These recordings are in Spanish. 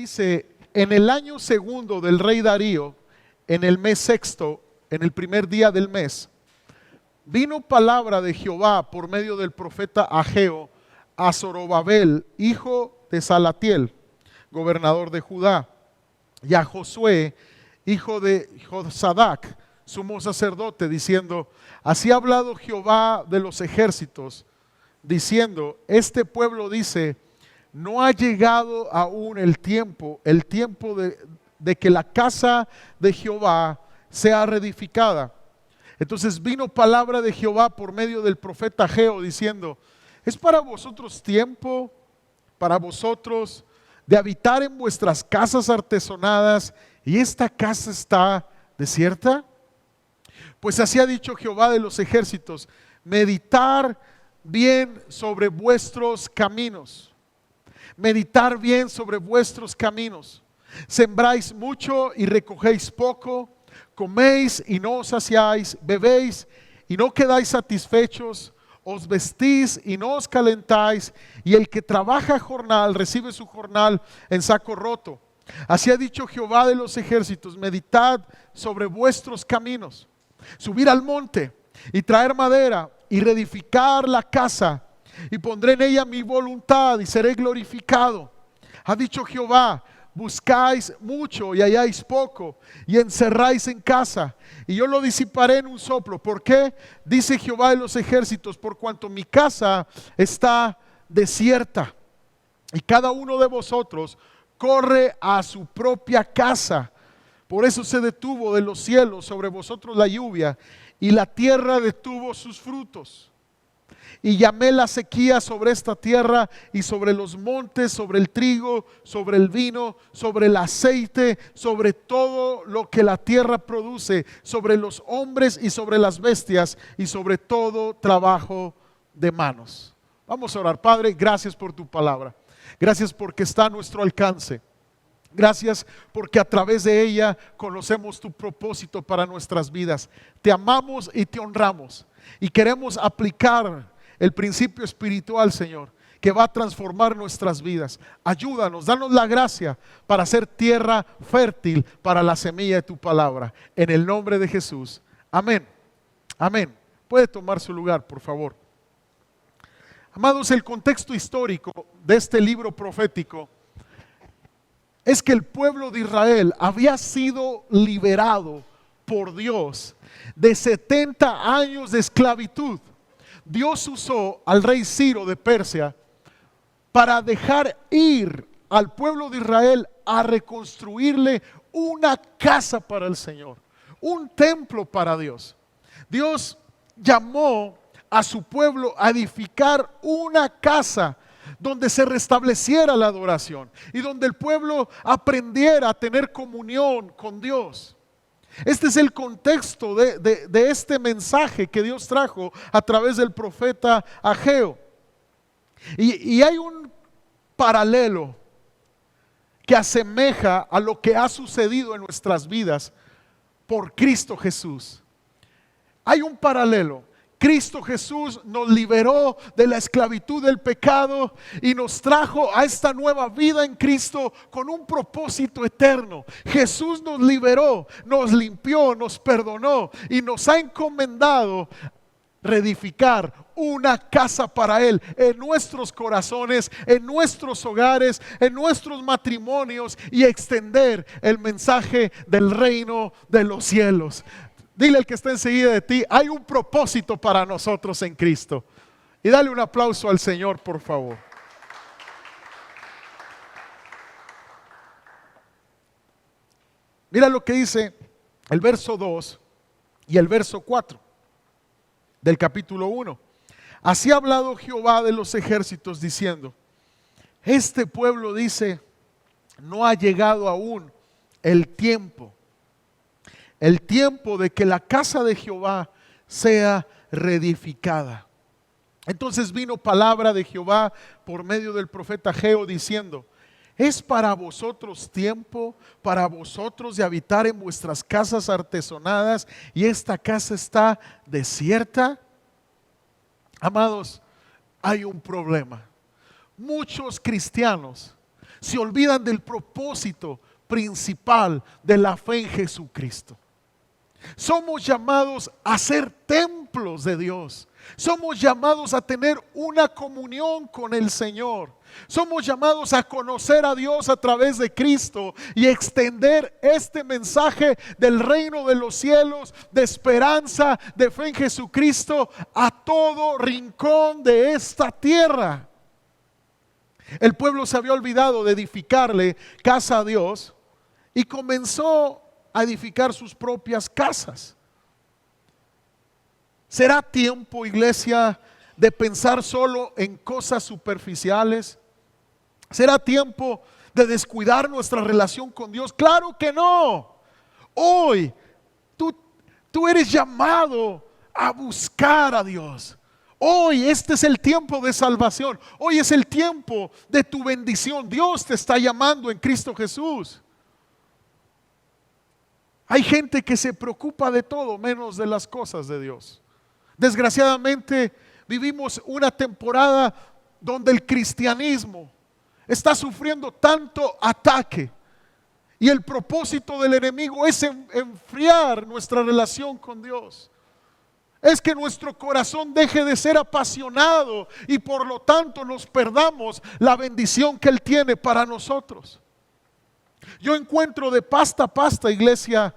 dice, en el año segundo del rey Darío, en el mes sexto, en el primer día del mes, vino palabra de Jehová por medio del profeta Ageo a Zorobabel, hijo de Salatiel, gobernador de Judá, y a Josué, hijo de Josadac, sumo sacerdote, diciendo, así ha hablado Jehová de los ejércitos, diciendo, este pueblo dice, no ha llegado aún el tiempo de que la casa de Jehová sea reedificada. Entonces vino palabra de Jehová por medio del profeta Ageo diciendo, ¿es para vosotros tiempo, para vosotros, de habitar en vuestras casas artesonadas y esta casa está desierta? Pues así ha dicho Jehová de los ejércitos, meditar bien sobre vuestros caminos, meditar bien sobre vuestros caminos. Sembráis mucho y recogéis poco, coméis y no os saciáis, bebéis y no quedáis satisfechos, os vestís y no os calentáis, y el que trabaja jornal recibe su jornal en saco roto. Así ha dicho Jehová de los ejércitos, meditad sobre vuestros caminos, subir al monte y traer madera y reedificar la casa, y pondré en ella mi voluntad y seré glorificado. Ha dicho Jehová, buscáis mucho y halláis poco, y encerráis en casa, y yo lo disiparé en un soplo. ¿Por qué? Dice Jehová de los ejércitos, por cuanto mi casa está desierta, y cada uno de vosotros corre a su propia casa. Por eso se detuvo de los cielos sobre vosotros la lluvia, y la tierra detuvo sus frutos. Y llamé la sequía sobre esta tierra y sobre los montes, sobre el trigo, sobre el vino, sobre el aceite, sobre todo lo que la tierra produce, sobre los hombres y sobre las bestias y sobre todo trabajo de manos. Vamos a orar. Padre, gracias por tu palabra. Gracias porque está a nuestro alcance. Gracias porque a través de ella conocemos tu propósito para nuestras vidas. Te amamos y te honramos y queremos aplicar el principio espiritual, Señor, que va a transformar nuestras vidas. Ayúdanos, danos la gracia para ser tierra fértil para la semilla de tu palabra. En el nombre de Jesús. Amén. Amén. Puede tomar su lugar, por favor. Amados, el contexto histórico de este libro profético es que el pueblo de Israel había sido liberado por Dios de 70 años de esclavitud. Dios usó al rey Ciro de Persia para dejar ir al pueblo de Israel a reconstruirle una casa para el Señor, un templo para Dios. Dios llamó a su pueblo a edificar una casa donde se restableciera la adoración y donde el pueblo aprendiera a tener comunión con Dios. Este es el contexto de este mensaje que Dios trajo a través del profeta Ageo. Y hay un paralelo que asemeja a lo que ha sucedido en nuestras vidas por Cristo Jesús. Hay un paralelo. Cristo Jesús nos liberó de la esclavitud del pecado y nos trajo a esta nueva vida en Cristo con un propósito eterno. Jesús nos liberó, nos limpió, nos perdonó y nos ha encomendado reedificar una casa para Él en nuestros corazones, en nuestros hogares, en nuestros matrimonios y extender el mensaje del reino de los cielos. Dile al que está enseguida de ti, hay un propósito para nosotros en Cristo. Y dale un aplauso al Señor, por favor. Mira lo que dice el verso 2 y el verso 4 del capítulo 1. Así ha hablado Jehová de los ejércitos diciendo, este pueblo dice, no ha llegado aún el tiempo de que la casa de Jehová sea reedificada. Entonces vino palabra de Jehová por medio del profeta Ageo diciendo, ¿es para vosotros tiempo, para vosotros de habitar en vuestras casas artesonadas y esta casa está desierta? Amados, hay un problema. Muchos cristianos Se olvidan del propósito principal de la fe en Jesucristo. Somos llamados a ser templos de Dios. Somos llamados a tener una comunión con el Señor. Somos llamados a conocer a Dios a través de Cristo y extender este mensaje del reino de los cielos, de esperanza, de fe en Jesucristo a todo rincón de esta tierra. El pueblo se había olvidado de edificarle casa a Dios y comenzó a edificar sus propias casas. ¿Será tiempo, iglesia, de pensar solo en cosas superficiales? ¿Será tiempo de descuidar nuestra relación con Dios? Claro que no. Hoy tú eres llamado a buscar a Dios. Hoy este es el tiempo de salvación. Hoy es el tiempo de tu bendición. Dios te está llamando en Cristo Jesús. Hay gente que se preocupa de todo menos de las cosas de Dios. Desgraciadamente vivimos una temporada donde el cristianismo está sufriendo tanto ataque y el propósito del enemigo es enfriar nuestra relación con Dios. Es que nuestro corazón deje de ser apasionado y por lo tanto nos perdamos la bendición que Él tiene para nosotros. Yo encuentro de pasta a pasta, iglesia,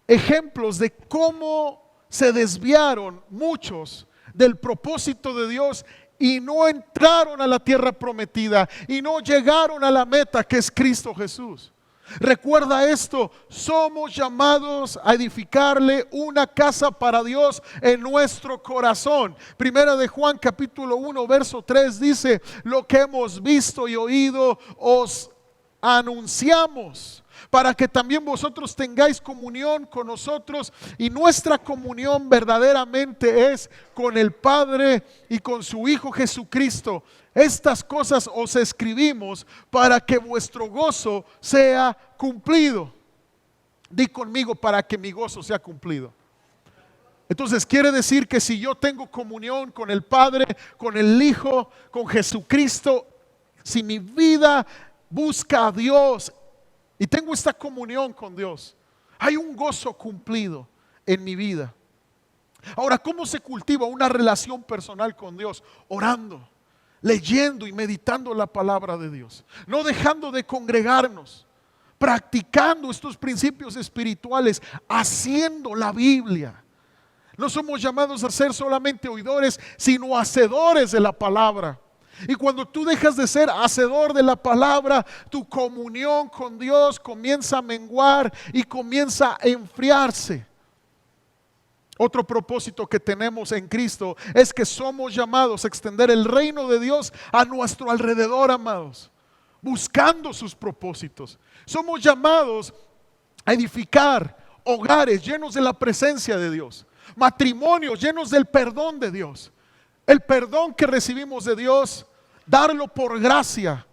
ejemplos de cómo se desviaron muchos del propósito de Dios y no entraron a la tierra prometida y no llegaron a la meta que es Cristo Jesús. Recuerda esto, somos llamados a edificarle una casa para Dios en nuestro corazón. Primera de Juan capítulo 1 verso 3 dice: lo que hemos visto y oído os anunciamos, para que también vosotros tengáis comunión con nosotros, y nuestra comunión verdaderamente es con el Padre y con su Hijo Jesucristo. Estas cosas os escribimos para que vuestro gozo sea cumplido. Di conmigo: para que mi gozo sea cumplido. Entonces quiere decir que si yo tengo comunión con el Padre, con el Hijo, con Jesucristo, si mi vida busca a Dios y tengo esta comunión con Dios, hay un gozo cumplido en mi vida. Ahora, ¿cómo se cultiva una relación personal con Dios? Orando, leyendo y meditando la palabra de Dios, no dejando de congregarnos, practicando estos principios espirituales, haciendo la Biblia. No somos llamados a ser solamente oidores, sino hacedores de la palabra. Y cuando tú dejas de ser hacedor de la palabra, tu comunión con Dios comienza a menguar y comienza a enfriarse. Otro propósito que tenemos en Cristo es que somos llamados a extender el reino de Dios a nuestro alrededor, amados, buscando sus propósitos. Somos llamados a edificar hogares llenos de la presencia de Dios, matrimonios llenos del perdón de Dios. El perdón que recibimos de Dios, darlo por gracia.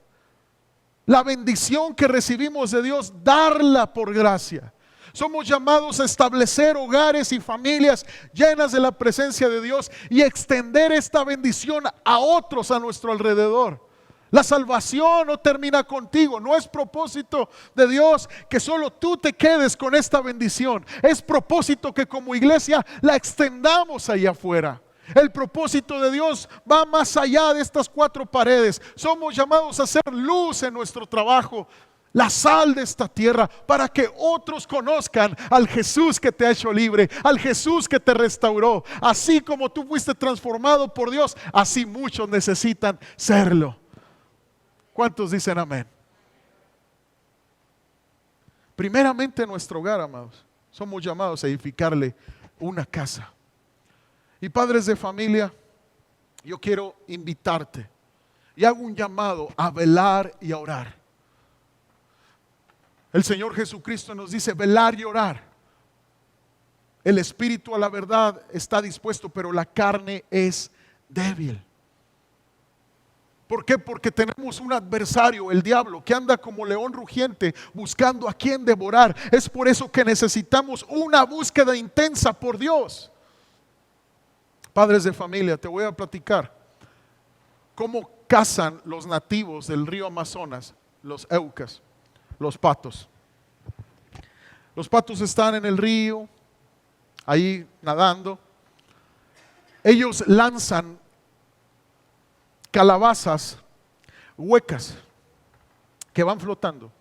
La bendición que recibimos de Dios, darla por gracia. Somos llamados a establecer hogares y familias llenas de la presencia de Dios y extender esta bendición a otros a nuestro alrededor. La salvación no termina contigo. No es propósito de Dios que solo tú te quedes con esta bendición. Es propósito que como iglesia la extendamos allá afuera. El propósito de Dios va más allá de estas cuatro paredes. Somos llamados a ser luz en nuestro trabajo, la sal de esta tierra, para que otros conozcan al Jesús que te ha hecho libre, al Jesús que te restauró. Así como tú fuiste transformado por Dios, así muchos necesitan serlo. ¿Cuántos dicen amén? Primeramente en nuestro hogar, amados, somos llamados a edificarle una casa. Y padres de familia, yo quiero invitarte y hago un llamado a velar y a orar. El Señor Jesucristo nos dice velar y orar. El espíritu a la verdad está dispuesto, pero la carne es débil. ¿Por qué? Porque tenemos un adversario, el diablo, que anda como león rugiente buscando a quien devorar. Es por eso que necesitamos una búsqueda intensa por Dios. Padres de familia, te voy a platicar cazan los nativos del río Amazonas, los eucas, los patos. Los patos están en el río, ahí nadando. Ellos lanzan calabazas huecas que van flotando.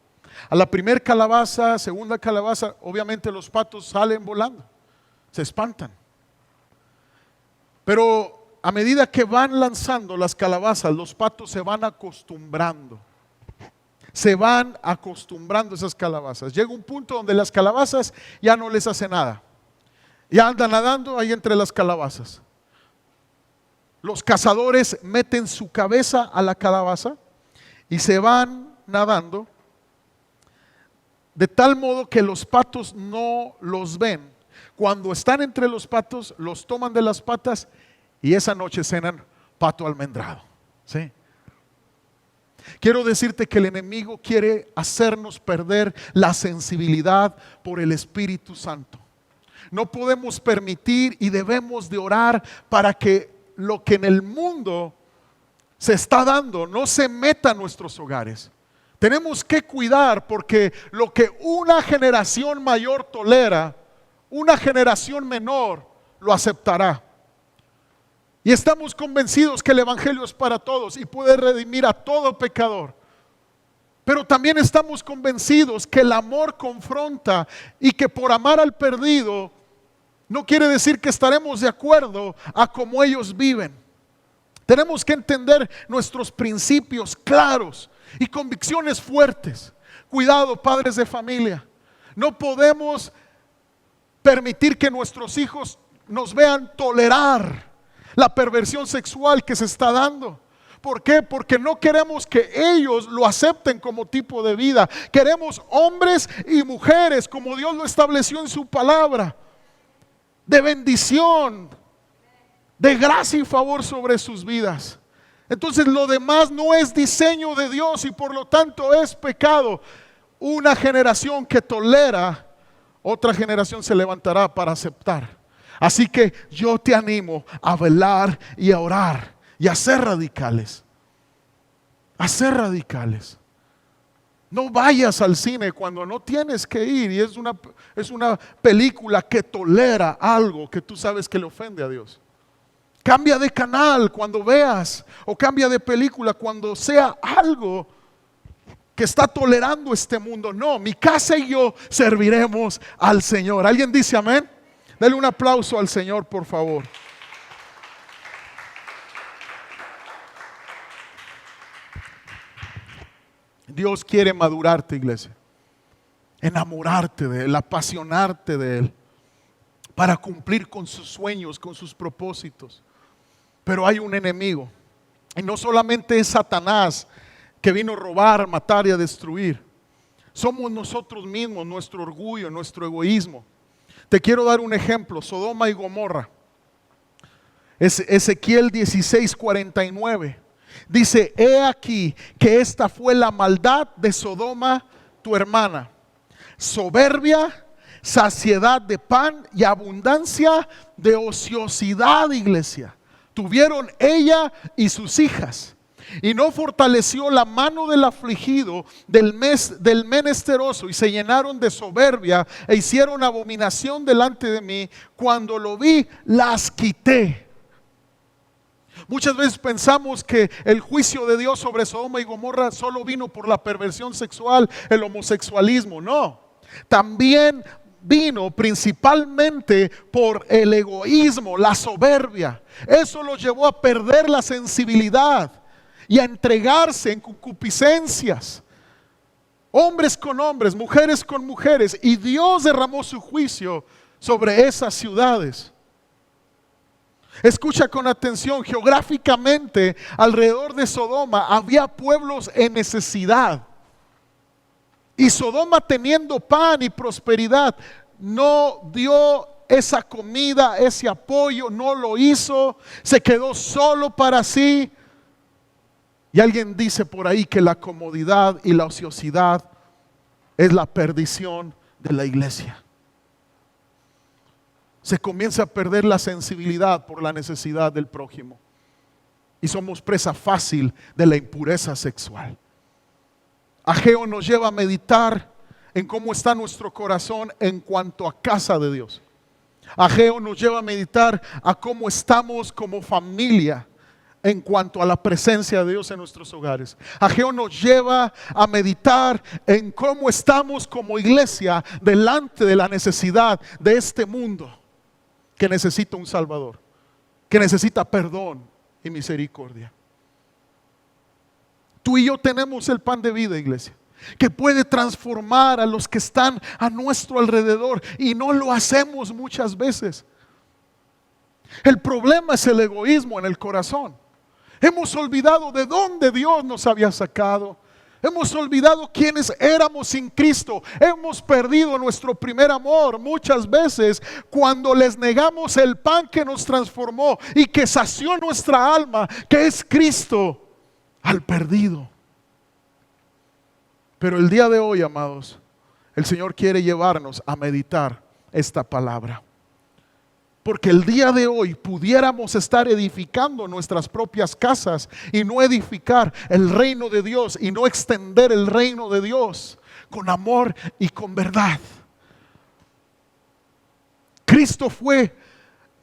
A la primera calabaza, segunda calabaza, obviamente los patos salen volando, se espantan. Pero a medida que van lanzando las calabazas, los patos se van acostumbrando. Se van acostumbrando a esas calabazas. Llega un punto donde las calabazas ya no les hace nada. Ya andan nadando ahí entre las calabazas. Los cazadores meten su cabeza a la calabaza y se van nadando de tal modo que los patos no los ven. Cuando están entre los patos, los toman de las patas y esa noche cenan pato almendrado. ¿Sí? Quiero decirte que el enemigo quiere hacernos perder la sensibilidad por el Espíritu Santo. No podemos permitir y debemos de orar para que lo que en el mundo se está dando no se meta a nuestros hogares. Tenemos que cuidar porque lo que una generación mayor tolera, una generación menor lo aceptará. Y estamos convencidos que el Evangelio es para todos y puede redimir a todo pecador. Pero también estamos convencidos que el amor confronta y que por amar al perdido no quiere decir que estaremos de acuerdo a cómo ellos viven. Tenemos que entender nuestros principios claros y convicciones fuertes. Cuidado, padres de familia. No podemos permitir que nuestros hijos nos vean tolerar la perversión sexual que se está dando. ¿Por qué? Porque no queremos que ellos lo acepten como tipo de vida. Queremos hombres y mujeres como Dios lo estableció en su palabra, de bendición, de gracia y favor sobre sus vidas. Entonces lo demás no es diseño de Dios y por lo tanto es pecado. Una generación que tolera, otra generación se levantará para aceptar. Así que yo te animo a velar y a orar y a ser radicales. A ser radicales. No vayas al cine cuando no tienes que ir y es una película que tolera algo que tú sabes que le ofende a Dios. Cambia de canal cuando veas o cambia de película cuando sea algo que está tolerando este mundo. No, mi casa y yo serviremos al Señor. ¿Alguien dice amén? Dale un aplauso al Señor, por favor. Dios quiere madurarte, iglesia. Enamorarte de Él, apasionarte de Él, para cumplir con sus sueños, con sus propósitos. Pero hay un enemigo. Y no solamente es Satanás que vino a robar, matar y a destruir. Somos nosotros mismos, nuestro orgullo, nuestro egoísmo. Te quiero dar un ejemplo, Sodoma y Gomorra. Ezequiel 16:49. Dice, he aquí que esta fue la maldad de Sodoma, tu hermana. Soberbia, saciedad de pan y abundancia de ociosidad, iglesia. Tuvieron ella y sus hijas. Y no fortaleció la mano del afligido, del menesteroso, y se llenaron de soberbia e hicieron abominación delante de mí. Cuando lo vi, las quité. Muchas veces pensamos que el juicio de Dios sobre Sodoma y Gomorra solo vino por la perversión sexual, el homosexualismo. No, también vino principalmente por el egoísmo, la soberbia. Eso los llevó a perder la sensibilidad y a entregarse en concupiscencias, hombres con hombres, mujeres con mujeres, y Dios derramó su juicio sobre esas ciudades. Escucha con atención, geográficamente alrededor de Sodoma había pueblos en necesidad, y Sodoma, teniendo pan y prosperidad, no dio esa comida, ese apoyo, no lo hizo, se quedó solo para sí. Y alguien dice por ahí que la comodidad y la ociosidad es la perdición de la iglesia. Se comienza a perder la sensibilidad por la necesidad del prójimo. y somos presa fácil de la impureza sexual. Ageo nos lleva a meditar en cómo está nuestro corazón en cuanto a casa de Dios. Ageo nos lleva a meditar a cómo estamos como familia en cuanto a la presencia de Dios en nuestros hogares. Ageo nos lleva a meditar en cómo estamos como iglesia delante de la necesidad de este mundo que necesita un Salvador, que necesita perdón y misericordia. Tú y yo tenemos el pan de vida, iglesia, que puede transformar a los que están a nuestro alrededor, y no lo hacemos muchas veces. El problema es el egoísmo en el corazón. Hemos olvidado de dónde Dios nos había sacado. Hemos olvidado quiénes éramos sin Cristo. Hemos perdido nuestro primer amor muchas veces cuando les negamos el pan que nos transformó y que sació nuestra alma, que es Cristo, al perdido. Pero el día de hoy, amados, el Señor quiere llevarnos a meditar esta palabra. Porque el día de hoy pudiéramos estar edificando nuestras propias casas y no edificar el reino de Dios y no extender el reino de Dios con amor y con verdad. Cristo fue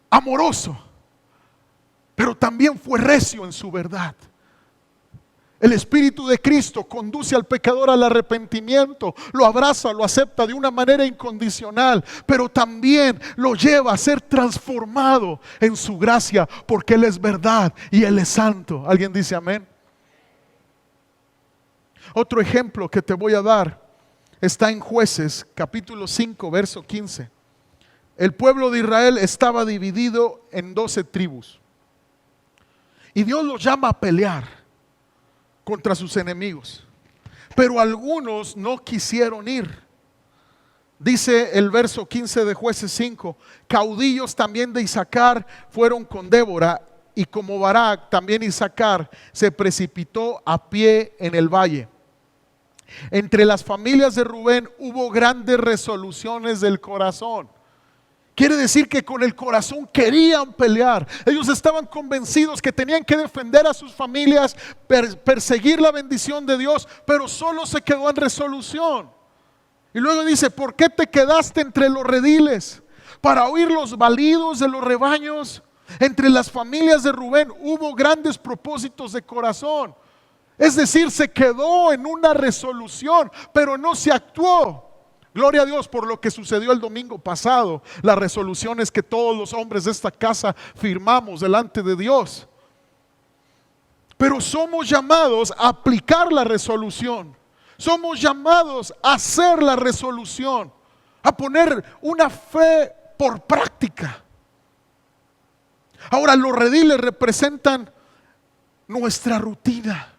amoroso, pero también fue recio en su verdad. El Espíritu de Cristo conduce al pecador al arrepentimiento, lo abraza, lo acepta de una manera incondicional, pero también lo lleva a ser transformado en su gracia, porque Él es verdad y Él es santo. ¿Alguien dice amén? Otro ejemplo que te voy a dar está en Jueces, capítulo 5, verso 15. El pueblo de Israel estaba dividido en 12 tribus, y Dios los llama a pelear contra sus enemigos, pero algunos no quisieron ir. Dice el verso 15 de Jueces 5: caudillos también de Isaacar fueron con Débora, y como Barak, también Isaacar se precipitó a pie en el valle. Entre las familias de Rubén hubo grandes resoluciones del corazón. Quiere decir que con el corazón querían pelear. Ellos estaban convencidos que tenían que defender a sus familias, perseguir la bendición de Dios, pero solo se quedó en resolución. Y luego dice: ¿por qué te quedaste entre los rediles para oír los balidos de los rebaños? Entre las familias de Rubén hubo grandes propósitos de corazón. Es decir, se quedó en una resolución, pero no se actuó. Gloria a Dios por lo que sucedió el domingo pasado. Las resoluciones que todos los hombres de esta casa firmamos delante de Dios. Pero somos llamados a aplicar la resolución. Somos llamados a hacer la resolución, a poner una fe por práctica. Ahora, los rediles representan nuestra rutina.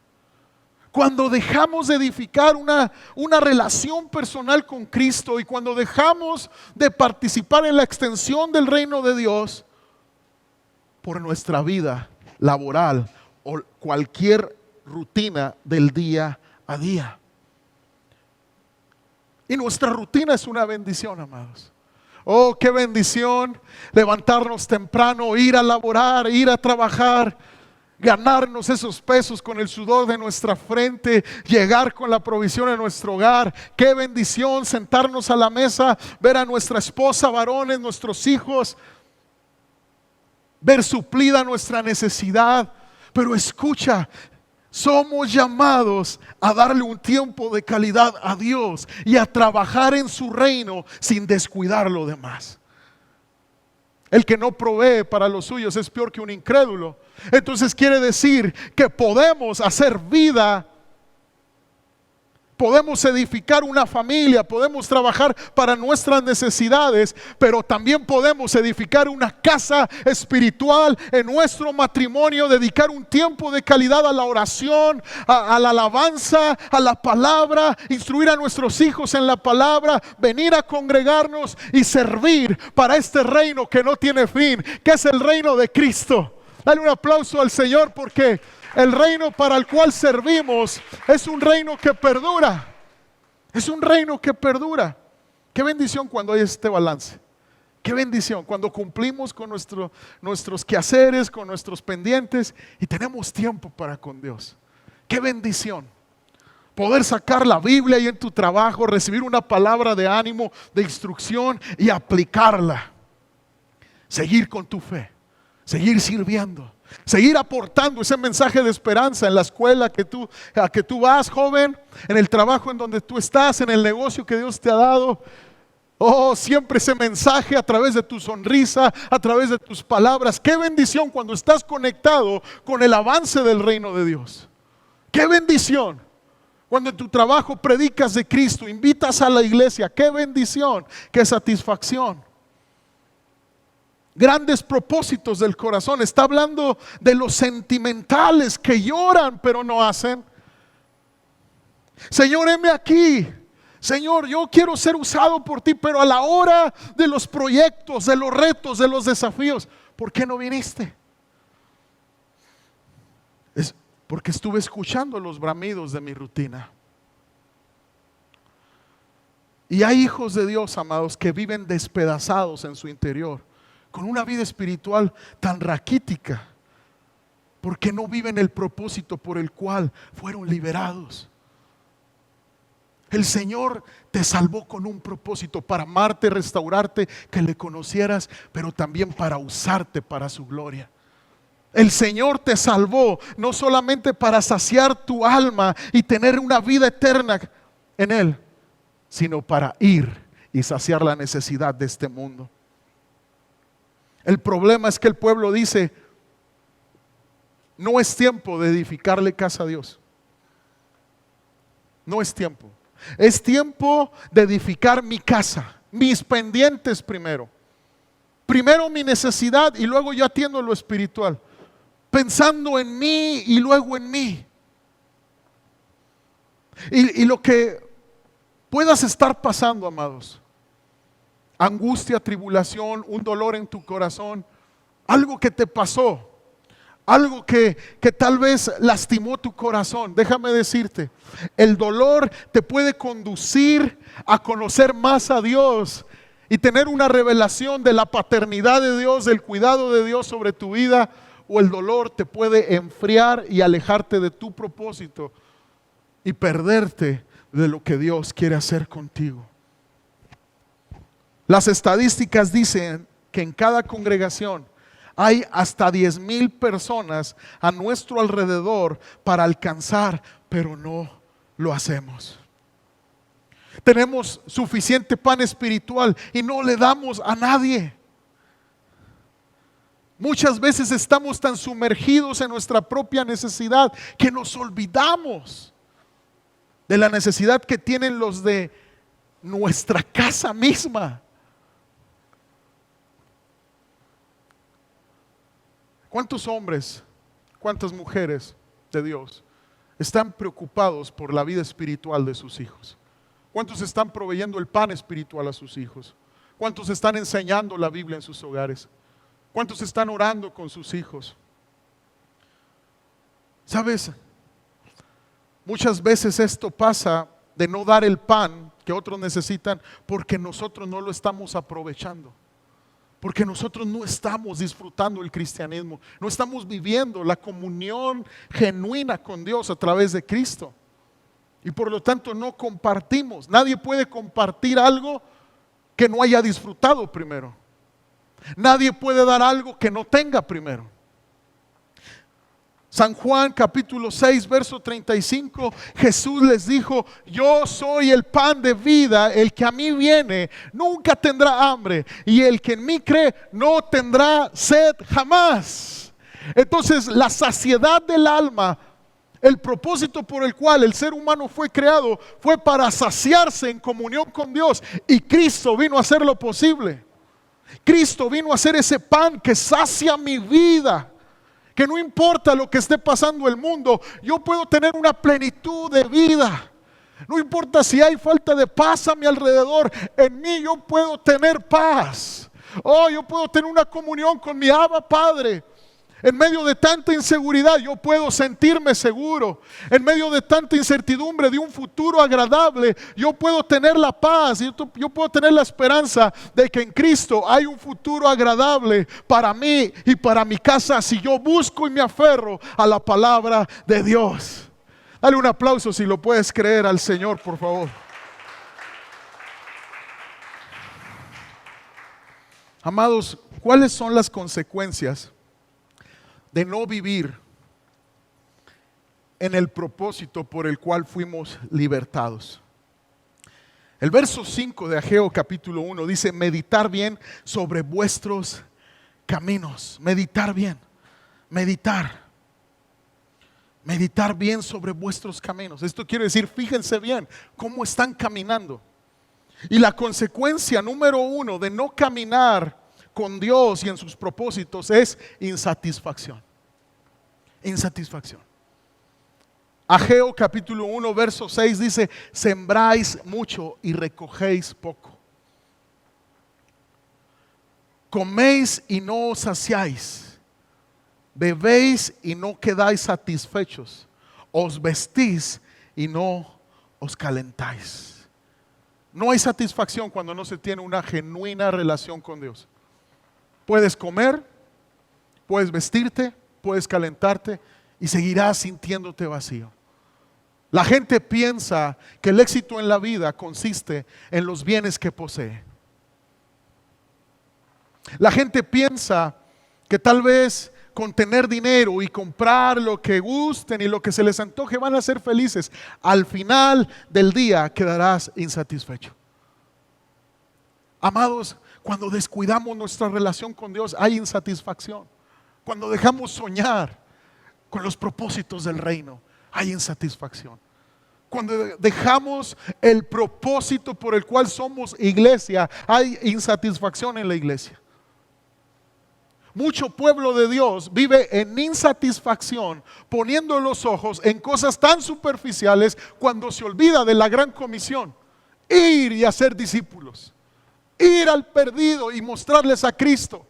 Cuando dejamos de edificar una relación personal con Cristo, y cuando dejamos de participar en la extensión del reino de Dios por nuestra vida laboral o cualquier rutina del día a día. Y nuestra rutina es una bendición, amados. Oh, qué bendición levantarnos temprano, ir a laborar, ir a trabajar, ganarnos esos pesos con el sudor de nuestra frente, llegar con la provisión en nuestro hogar. Qué bendición sentarnos a la mesa, ver a nuestra esposa, varones, nuestros hijos, ver suplida nuestra necesidad. Pero escucha, somos llamados a darle un tiempo de calidad a Dios y a trabajar en su reino sin descuidar lo demás. El que no provee para los suyos es peor que un incrédulo. Entonces quiere decir que podemos hacer vida, podemos edificar una familia, podemos trabajar para nuestras necesidades, pero también podemos edificar una casa espiritual en nuestro matrimonio, dedicar un tiempo de calidad a la oración, a la alabanza, a la palabra, instruir a nuestros hijos en la palabra, venir a congregarnos y servir para este reino que no tiene fin, que es el reino de Cristo. Dale un aplauso al Señor, porque el reino para el cual servimos es un reino que perdura. Es un reino que perdura. Qué bendición cuando hay este balance. Qué bendición cuando cumplimos con nuestros quehaceres, con nuestros pendientes y tenemos tiempo para con Dios. Qué bendición poder sacar la Biblia ahí en tu trabajo, recibir una palabra de ánimo, de instrucción y aplicarla. Seguir con tu fe, seguir sirviendo, seguir aportando ese mensaje de esperanza en la escuela a que tú vas, joven, en el trabajo en donde tú estás, en el negocio que Dios te ha dado. Oh, siempre ese mensaje a través de tu sonrisa, a través de tus palabras. Qué bendición cuando estás conectado con el avance del reino de Dios. Qué bendición cuando en tu trabajo predicas de Cristo, invitas a la iglesia. Qué bendición, qué satisfacción. Grandes propósitos del corazón. Está hablando de los sentimentales que lloran pero no hacen. Señor, heme aquí. Señor, yo quiero ser usado por ti, pero a la hora de los proyectos, de los retos, de los desafíos, ¿por qué no viniste? Es porque estuve escuchando los bramidos de mi rutina. Y hay hijos de Dios, amados, que viven despedazados en su interior, con una vida espiritual tan raquítica, porque no viven el propósito por el cual fueron liberados. El Señor te salvó con un propósito, para amarte, restaurarte, que le conocieras, pero también para usarte para su gloria. El Señor te salvó no solamente para saciar tu alma y tener una vida eterna en Él, sino para ir y saciar la necesidad de este mundo. El problema es que el pueblo dice: no es tiempo de edificarle casa a Dios. No es tiempo. Es tiempo de edificar mi casa, mis pendientes primero. Primero mi necesidad y luego yo atiendo lo espiritual. Pensando en mí y luego en mí. Y lo que puedas estar pasando, amados, angustia, tribulación, un dolor en tu corazón, algo que te pasó, algo que tal vez lastimó tu corazón. Déjame decirte, el dolor te puede conducir a conocer más a Dios y tener una revelación de la paternidad de Dios, del cuidado de Dios sobre tu vida, o el dolor te puede enfriar y alejarte de tu propósito y perderte de lo que Dios quiere hacer contigo. Las estadísticas dicen que en cada congregación hay hasta 10,000 personas a nuestro alrededor para alcanzar, pero no lo hacemos. Tenemos suficiente pan espiritual y no le damos a nadie. Muchas veces estamos tan sumergidos en nuestra propia necesidad que nos olvidamos de la necesidad que tienen los de nuestra casa misma. ¿Cuántos hombres, cuántas mujeres de Dios están preocupados por la vida espiritual de sus hijos? ¿Cuántos están proveyendo el pan espiritual a sus hijos? ¿Cuántos están enseñando la Biblia en sus hogares? ¿Cuántos están orando con sus hijos? ¿Sabes? Muchas veces esto pasa de no dar el pan que otros necesitan porque nosotros no lo estamos aprovechando. Porque nosotros no estamos disfrutando el cristianismo, no estamos viviendo la comunión genuina con Dios a través de Cristo. Y por lo tanto no compartimos. Nadie puede compartir algo que no haya disfrutado primero. Nadie puede dar algo que no tenga primero. San Juan capítulo 6 verso 35, Jesús les dijo: yo soy el pan de vida, el que a mí viene nunca tendrá hambre, y el que en mí cree no tendrá sed jamás. Entonces la saciedad del alma, el propósito por el cual el ser humano fue creado, fue para saciarse en comunión con Dios, y Cristo vino a hacer lo posible. Cristo vino a hacer ese pan que sacia mi vida, que no importa lo que esté pasando el mundo, yo puedo tener una plenitud de vida. No importa si hay falta de paz a mi alrededor, en mí yo puedo tener paz. Oh, yo puedo tener una comunión con mi Abba Padre. En medio de tanta inseguridad yo puedo sentirme seguro. En medio de tanta incertidumbre de un futuro agradable, yo puedo tener la paz, yo puedo tener la esperanza de que en Cristo hay un futuro agradable para mí y para mi casa si yo busco y me aferro a la palabra de Dios. Dale un aplauso si lo puedes creer al Señor, por favor. Amados, ¿cuáles son las consecuencias de no vivir en el propósito por el cual fuimos libertados? El verso 5 de Ageo capítulo 1 dice: meditar bien sobre vuestros caminos. Meditar bien, meditar bien sobre vuestros caminos. Esto quiere decir, fíjense bien cómo están caminando. Y la consecuencia número 1 de no caminar con Dios y en sus propósitos es insatisfacción. Insatisfacción. Ageo capítulo 1 verso 6 dice: sembráis mucho y recogéis poco. Coméis y no os saciáis. Bebéis y no quedáis satisfechos. Os vestís y no os calentáis. No hay satisfacción cuando no se tiene una genuina relación con Dios. Puedes comer, puedes vestirte, puedes calentarte y seguirás sintiéndote vacío. La gente piensa que el éxito en la vida consiste en los bienes que posee. La gente piensa que tal vez con tener dinero y comprar lo que gusten y lo que se les antoje van a ser felices. Al final del día quedarás insatisfecho. Amados, cuando descuidamos nuestra relación con Dios hay insatisfacción. Cuando dejamos soñar con los propósitos del reino hay insatisfacción. Cuando dejamos el propósito por el cual somos iglesia hay insatisfacción en la iglesia. Mucho pueblo de Dios vive en insatisfacción, poniendo los ojos en cosas tan superficiales cuando se olvida de la gran comisión: ir y hacer discípulos, ir al perdido y mostrarles a Cristo.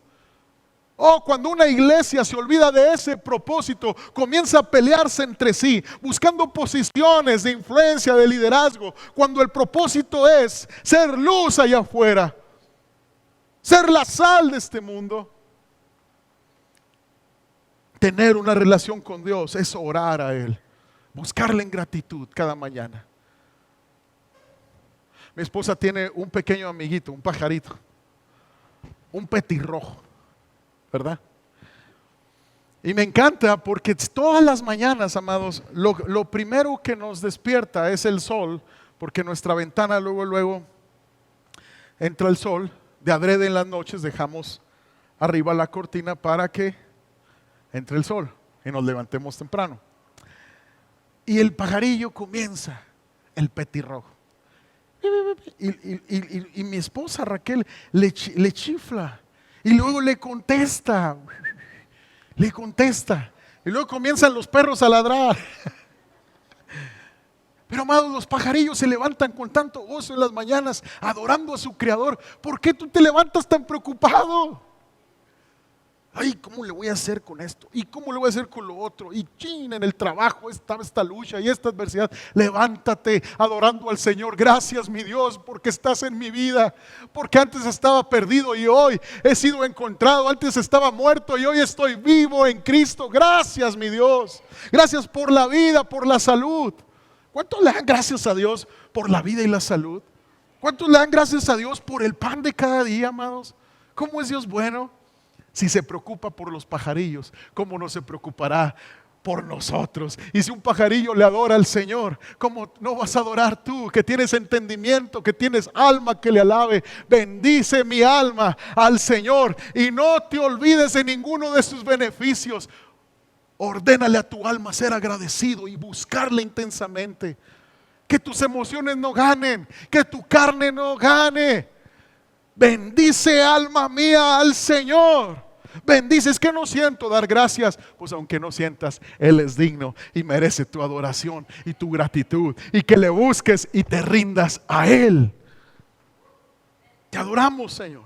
Cuando una iglesia se olvida de ese propósito, comienza a pelearse entre sí, buscando posiciones de influencia, de liderazgo, cuando el propósito es ser luz allá afuera, ser la sal de este mundo. Tener una relación con Dios es orar a Él, buscarle en gratitud cada mañana. Mi esposa tiene un pequeño amiguito, un pajarito, un petirrojo, ¿verdad? Y me encanta porque todas las mañanas, amados, lo primero que nos despierta es el sol, porque nuestra ventana luego entra el sol. De adrede en las noches dejamos arriba la cortina para que entre el sol y nos levantemos temprano. Y el pajarillo comienza, el petirrojo. Y mi esposa Raquel le chifla y luego le contesta. Y luego comienzan los perros a ladrar. Pero amados, los pajarillos se levantan con tanto gozo en las mañanas adorando a su Creador. ¿Por qué tú te levantas tan preocupado? Ay, ¿cómo le voy a hacer con esto? ¿Y cómo le voy a hacer con lo otro? Y chin, en el trabajo esta lucha y esta adversidad. Levántate adorando al Señor. Gracias, mi Dios, porque estás en mi vida. Porque antes estaba perdido y hoy he sido encontrado. Antes estaba muerto y hoy estoy vivo en Cristo. Gracias, mi Dios. Gracias por la vida, por la salud. ¿Cuántos le dan gracias a Dios por la vida y la salud? ¿Cuántos le dan gracias a Dios por el pan de cada día, amados? ¿Cómo es Dios bueno? Si se preocupa por los pajarillos, ¿cómo no se preocupará por nosotros? Y si un pajarillo le adora al Señor, ¿cómo no vas a adorar tú, que tienes entendimiento, que tienes alma que le alabe? Bendice mi alma al Señor y no te olvides de ninguno de sus beneficios. Ordénale a tu alma ser agradecido y buscarle intensamente. Que tus emociones no ganen, que tu carne no gane. Bendice, alma mía, al Señor. Bendice. Es que no siento dar gracias. Pues aunque no sientas, Él es digno y merece tu adoración y tu gratitud, y que le busques y te rindas a Él. Te adoramos, Señor.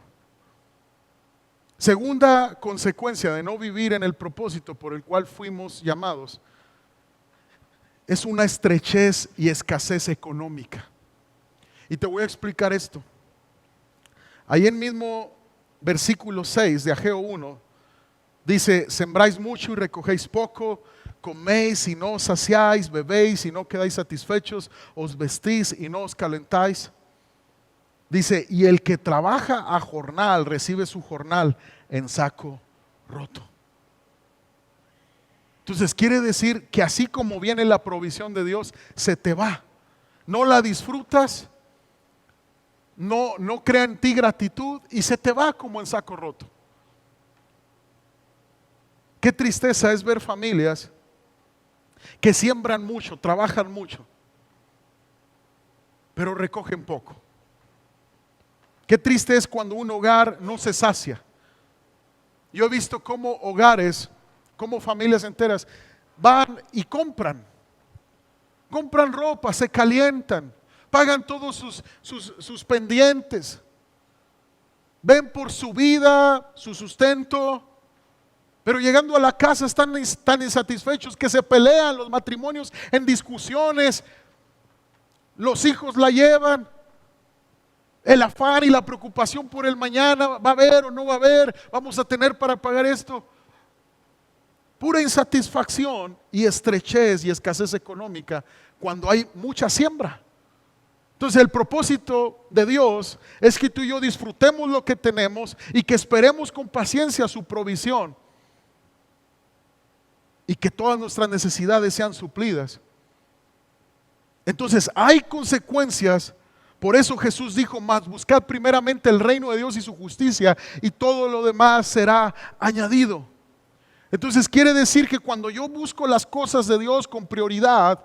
Segunda consecuencia de no vivir en el propósito por el cual fuimos llamados es una estrechez y escasez económica. Y te voy a explicar esto. Ahí en mismo versículo 6 de Ageo 1 dice: sembráis mucho y recogéis poco, coméis y no os saciáis, bebéis y no quedáis satisfechos, os vestís y no os calentáis. Dice: y el que trabaja a jornal recibe su jornal en saco roto. Entonces quiere decir que así como viene la provisión de Dios, se te va. No la disfrutas, no crea en ti gratitud y se te va como en saco roto. Qué tristeza es ver familias que siembran mucho, trabajan mucho, pero recogen poco. Qué triste es cuando un hogar no se sacia. Yo he visto cómo hogares, como familias enteras van y compran ropa, se calientan, pagan todos sus pendientes, ven por su vida, su sustento, pero llegando a la casa están tan insatisfechos que se pelean los matrimonios en discusiones, los hijos la llevan. El afán y la preocupación por el mañana, ¿va a haber o no va a haber? ¿Vamos a tener para pagar esto? Pura insatisfacción y estrechez y escasez económica cuando hay mucha siembra. Entonces el propósito de Dios es que tú y yo disfrutemos lo que tenemos y que esperemos con paciencia su provisión y que todas nuestras necesidades sean suplidas. Entonces hay consecuencias. Por eso Jesús dijo: más buscad primeramente el reino de Dios y su justicia, y todo lo demás será añadido. Entonces quiere decir que cuando yo busco las cosas de Dios con prioridad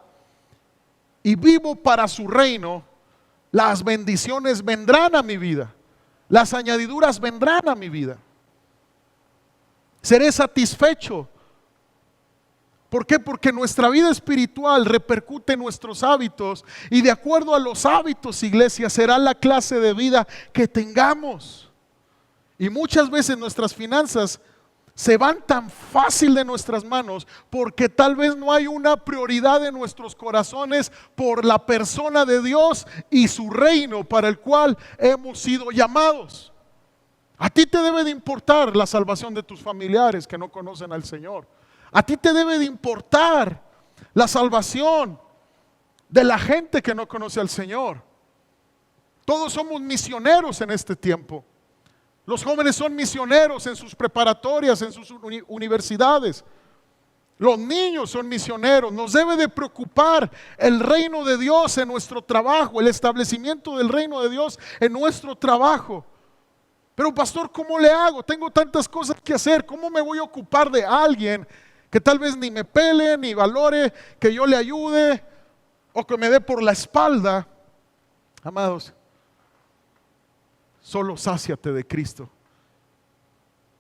y vivo para su reino, las bendiciones vendrán a mi vida, las añadiduras vendrán a mi vida. Seré satisfecho. ¿Por qué? Porque nuestra vida espiritual repercute en nuestros hábitos, y de acuerdo a los hábitos, iglesia, será la clase de vida que tengamos. Y muchas veces nuestras finanzas se van tan fácil de nuestras manos porque tal vez no hay una prioridad en nuestros corazones por la persona de Dios y su reino para el cual hemos sido llamados. A ti te debe de importar la salvación de tus familiares que no conocen al Señor. A ti te debe de importar la salvación de la gente que no conoce al Señor. Todos somos misioneros en este tiempo. Los jóvenes son misioneros en sus preparatorias, en sus universidades. Los niños son misioneros. Nos debe de preocupar el reino de Dios en nuestro trabajo, el establecimiento del reino de Dios en nuestro trabajo. Pero pastor, ¿cómo le hago? Tengo tantas cosas que hacer. ¿Cómo me voy a ocupar de alguien que tal vez ni me pele, ni valore que yo le ayude, o que me dé por la espalda? Amados, solo sáciate de Cristo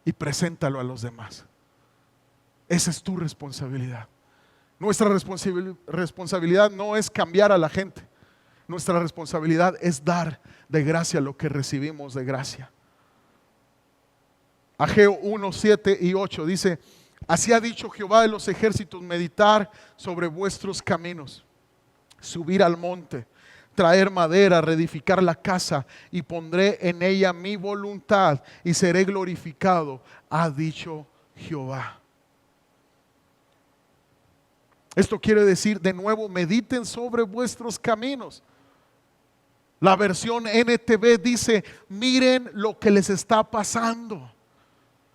y preséntalo a los demás. Esa es tu responsabilidad. Nuestra responsabilidad no es cambiar a la gente. Nuestra responsabilidad es dar de gracia lo que recibimos de gracia. Ageo 1, 7 y 8 dice: así ha dicho Jehová de los ejércitos, meditar sobre vuestros caminos, subir al monte, traer madera, reedificar la casa, y pondré en ella mi voluntad y seré glorificado, ha dicho Jehová. Esto quiere decir, de nuevo, mediten sobre vuestros caminos. La versión NTV dice: miren lo que les está pasando.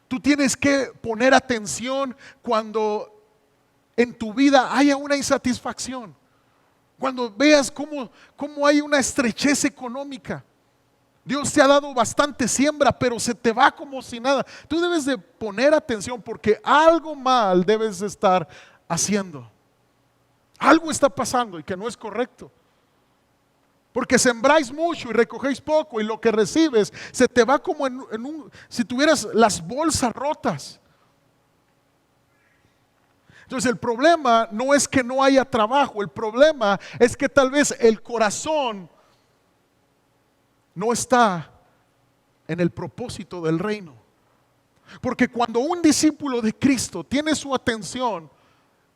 Tú tienes que poner atención cuando en tu vida haya una insatisfacción. Cuando veas cómo hay una estrechez económica. Dios te ha dado bastante siembra, pero se te va como si nada. Tú debes de poner atención porque algo mal debes de estar haciendo. Algo está pasando y que no es correcto. Porque sembráis mucho y recogéis poco, y lo que recibes se te va como si tuvieras las bolsas rotas. Entonces el problema no es que no haya trabajo, el problema es que tal vez el corazón no está en el propósito del reino. Porque cuando un discípulo de Cristo tiene su atención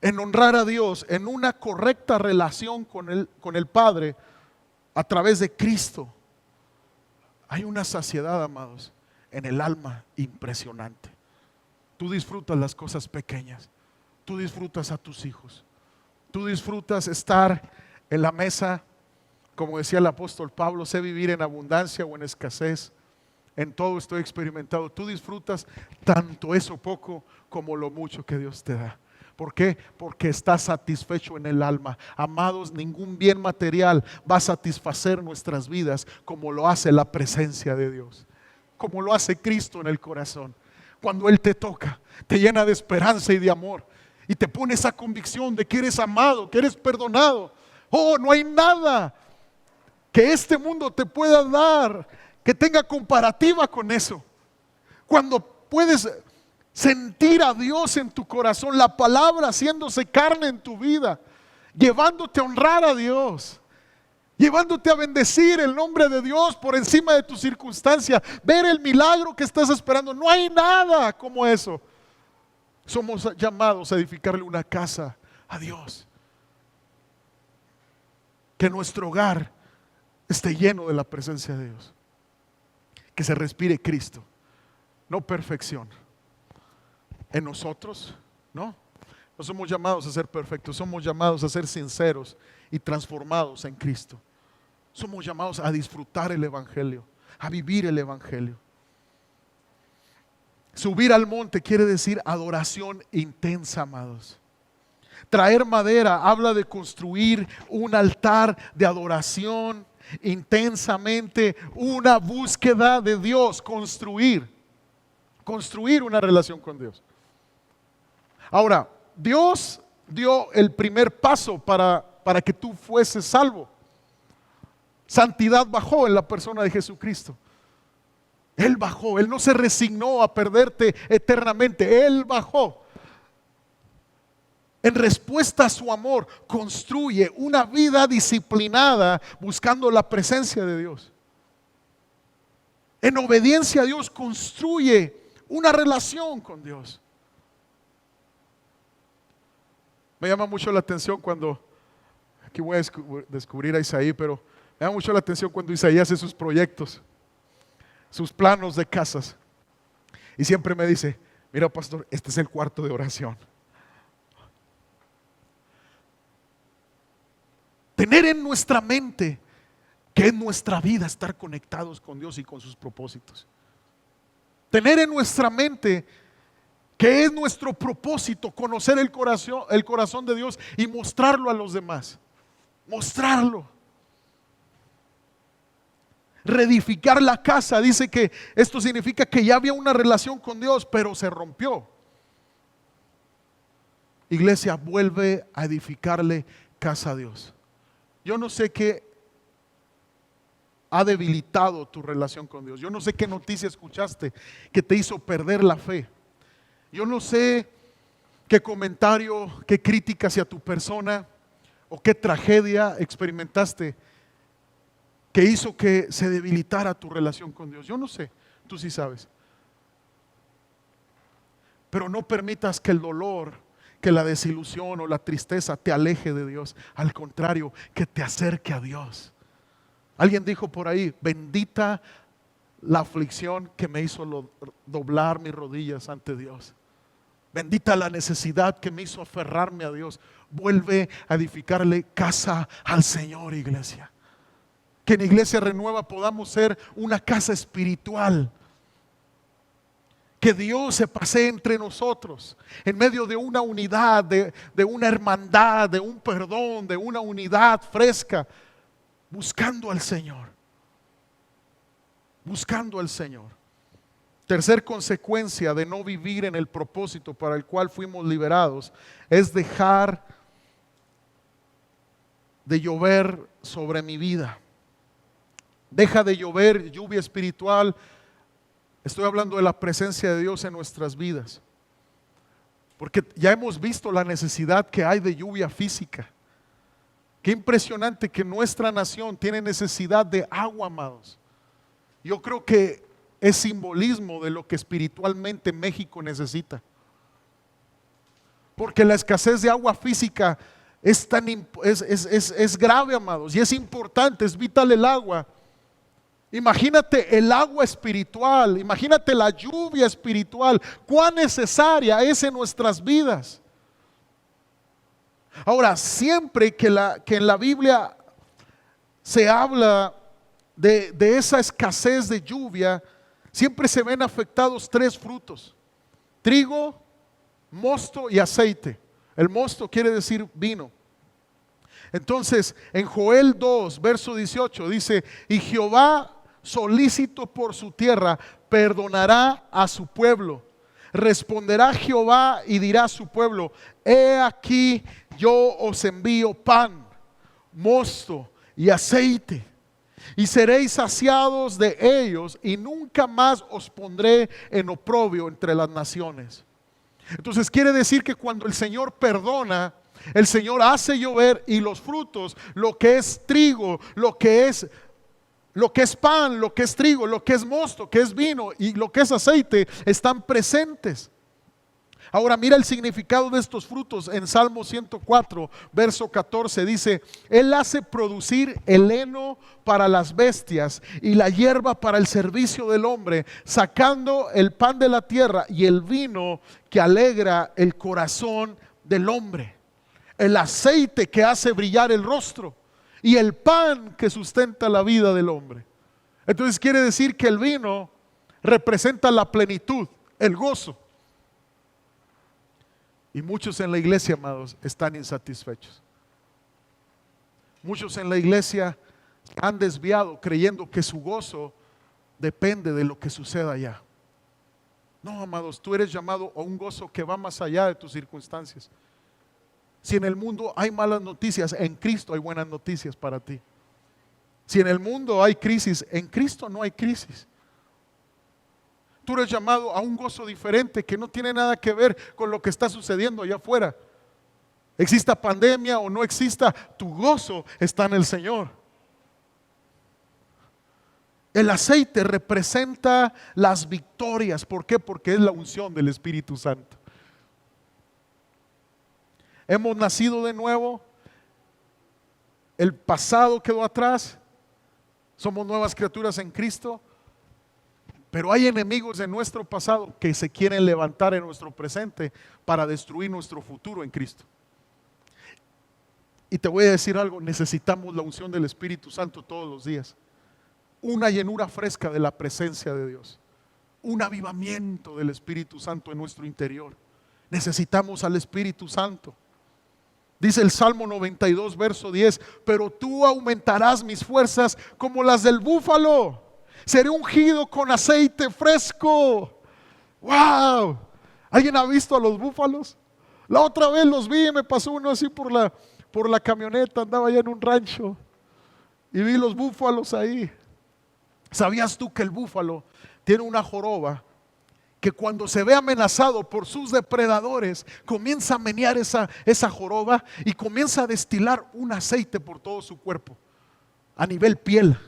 en honrar a Dios, en una correcta relación con el Padre, a través de Cristo, hay una saciedad, amados, en el alma impresionante. Tú disfrutas las cosas pequeñas, tú disfrutas a tus hijos, tú disfrutas estar en la mesa, como decía el apóstol Pablo, sé vivir en abundancia o en escasez, en todo estoy experimentado. Tú disfrutas tanto eso poco como lo mucho que Dios te da. ¿Por qué? Porque estás satisfecho en el alma. Amados, ningún bien material va a satisfacer nuestras vidas como lo hace la presencia de Dios, como lo hace Cristo en el corazón. Cuando Él te toca, te llena de esperanza y de amor, y te pone esa convicción de que eres amado, que eres perdonado. Oh, no hay nada que este mundo te pueda dar que tenga comparativa con eso. Cuando puedes sentir a Dios en tu corazón, la palabra haciéndose carne en tu vida, llevándote a honrar a Dios, llevándote a bendecir el nombre de Dios por encima de tu circunstancia, ver el milagro que estás esperando. No hay nada como eso. Somos llamados a edificarle una casa a Dios. Que nuestro hogar esté lleno de la presencia de Dios. Que se respire Cristo, no perfección. En nosotros, no somos llamados a ser perfectos, somos llamados a ser sinceros y transformados en Cristo. Somos llamados a disfrutar el Evangelio, a vivir el Evangelio. Subir al monte quiere decir adoración intensa, amados. Traer madera habla de construir un altar de adoración intensamente, una búsqueda de Dios, construir una relación con Dios. Ahora, Dios dio el primer paso para que tú fueses salvo. Santidad bajó en la persona de Jesucristo. Él bajó, Él no se resignó a perderte eternamente, Él bajó. En respuesta a su amor, construye una vida disciplinada buscando la presencia de Dios. En obediencia a Dios, construye una relación con Dios. Me llama mucho la atención cuando, aquí voy a descubrir a Isaí, pero me llama mucho la atención cuando Isaí hace sus proyectos, sus planos de casas. Y siempre me dice, mira pastor, este es el cuarto de oración. Tener en nuestra mente que es nuestra vida estar conectados con Dios y con sus propósitos. Tener en nuestra mente que es nuestro propósito conocer el corazón de Dios y mostrarlo a los demás. Mostrarlo. Reedificar la casa, dice que esto significa que ya había una relación con Dios, pero se rompió. Iglesia, vuelve a edificarle casa a Dios. Yo no sé qué ha debilitado tu relación con Dios. Yo no sé qué noticia escuchaste que te hizo perder la fe. Yo no sé qué comentario, qué crítica hacia tu persona o qué tragedia experimentaste que hizo que se debilitara tu relación con Dios. Yo no sé, tú sí sabes. Pero no permitas que el dolor, que la desilusión o la tristeza te aleje de Dios. Al contrario, que te acerque a Dios. Alguien dijo por ahí, bendita la aflicción que me hizo doblar mis rodillas ante Dios. Bendita la necesidad que me hizo aferrarme a Dios. Vuelve a edificarle casa al Señor, iglesia. Que en Iglesia Renueva podamos ser una casa espiritual. Que Dios se pasee entre nosotros en medio de una unidad, de una hermandad, de un perdón, de una unidad fresca, buscando al Señor. Buscando al Señor. Tercer consecuencia de no vivir en el propósito para el cual fuimos liberados es dejar de llover sobre mi vida. Deja de llover lluvia espiritual. Estoy hablando de la presencia de Dios en nuestras vidas. Porque ya hemos visto la necesidad que hay de lluvia física. Qué impresionante que nuestra nación tiene necesidad de agua, amados. Yo creo que es simbolismo de lo que espiritualmente México necesita. Porque la escasez de agua física es grave, amados, y es importante, es vital el agua. Imagínate el agua espiritual, imagínate la lluvia espiritual, cuán necesaria es en nuestras vidas. Ahora, siempre que en la Biblia se habla de esa escasez de lluvia, siempre se ven afectados tres frutos: trigo, mosto y aceite. El mosto quiere decir vino. Entonces, en Joel 2, verso 18 dice: y Jehová, solícito por su tierra, perdonará a su pueblo. Responderá Jehová y dirá a su pueblo: he aquí yo os envío pan, mosto y aceite, y seréis saciados de ellos, y nunca más os pondré en oprobio entre las naciones. Entonces quiere decir que cuando el Señor perdona, el Señor hace llover, y los frutos, lo que es trigo, lo que es pan, lo que es trigo, lo que es mosto, que es vino, y lo que es aceite, están presentes. Ahora mira el significado de estos frutos en Salmo 104, verso 14, dice: Él hace producir el heno para las bestias y la hierba para el servicio del hombre, sacando el pan de la tierra y el vino que alegra el corazón del hombre, el aceite que hace brillar el rostro y el pan que sustenta la vida del hombre. Entonces quiere decir que el vino representa la plenitud, el gozo. Y muchos en la iglesia, amados, están insatisfechos. Muchos en la iglesia han desviado creyendo que su gozo depende de lo que suceda allá. No, amados, tú eres llamado a un gozo que va más allá de tus circunstancias. Si en el mundo hay malas noticias, en Cristo hay buenas noticias para ti. Si en el mundo hay crisis, en Cristo no hay crisis. Tú eres llamado a un gozo diferente que no tiene nada que ver con lo que está sucediendo allá afuera. Exista pandemia o no exista, tu gozo está en el Señor. El aceite representa las victorias. ¿Por qué? Porque es la unción del Espíritu Santo. Hemos nacido de nuevo. El pasado quedó atrás. Somos nuevas criaturas en Cristo. Pero hay enemigos en nuestro pasado que se quieren levantar en nuestro presente para destruir nuestro futuro en Cristo. Y te voy a decir algo: necesitamos la unción del Espíritu Santo todos los días. Una llenura fresca de la presencia de Dios. Un avivamiento del Espíritu Santo en nuestro interior. Necesitamos al Espíritu Santo. Dice el Salmo 92, verso 10: pero tú aumentarás mis fuerzas como las del búfalo. Seré ungido con aceite fresco. ¡Wow! ¿Alguien ha visto a los búfalos? La otra vez los vi, me pasó uno así por la camioneta, andaba allá en un rancho y vi los búfalos ahí. ¿Sabías tú que el búfalo tiene una joroba que cuando se ve amenazado por sus depredadores comienza a menear esa joroba y comienza a destilar un aceite por todo su cuerpo, a nivel piel?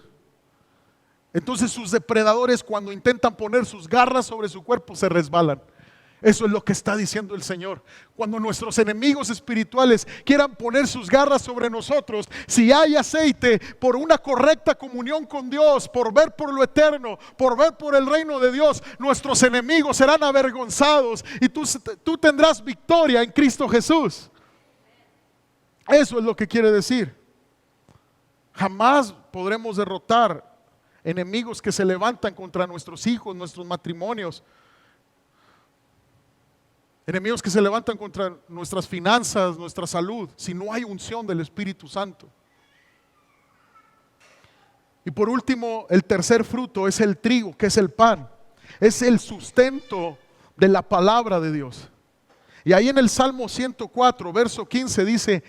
Entonces sus depredadores, cuando intentan poner sus garras sobre su cuerpo, se resbalan. Eso es lo que está diciendo el Señor. Cuando nuestros enemigos espirituales quieran poner sus garras sobre nosotros, si hay aceite, por una correcta comunión con Dios, por ver por lo eterno, por ver por el reino de Dios, nuestros enemigos serán avergonzados y tú tendrás victoria en Cristo Jesús. Eso es lo que quiere decir. Jamás podremos derrotar enemigos que se levantan contra nuestros hijos, nuestros matrimonios. Enemigos que se levantan contra nuestras finanzas, nuestra salud, si no hay unción del Espíritu Santo. Y por último, el tercer fruto es el trigo, que es el pan. Es el sustento de la palabra de Dios. Y ahí en el Salmo 104, verso 15 dice: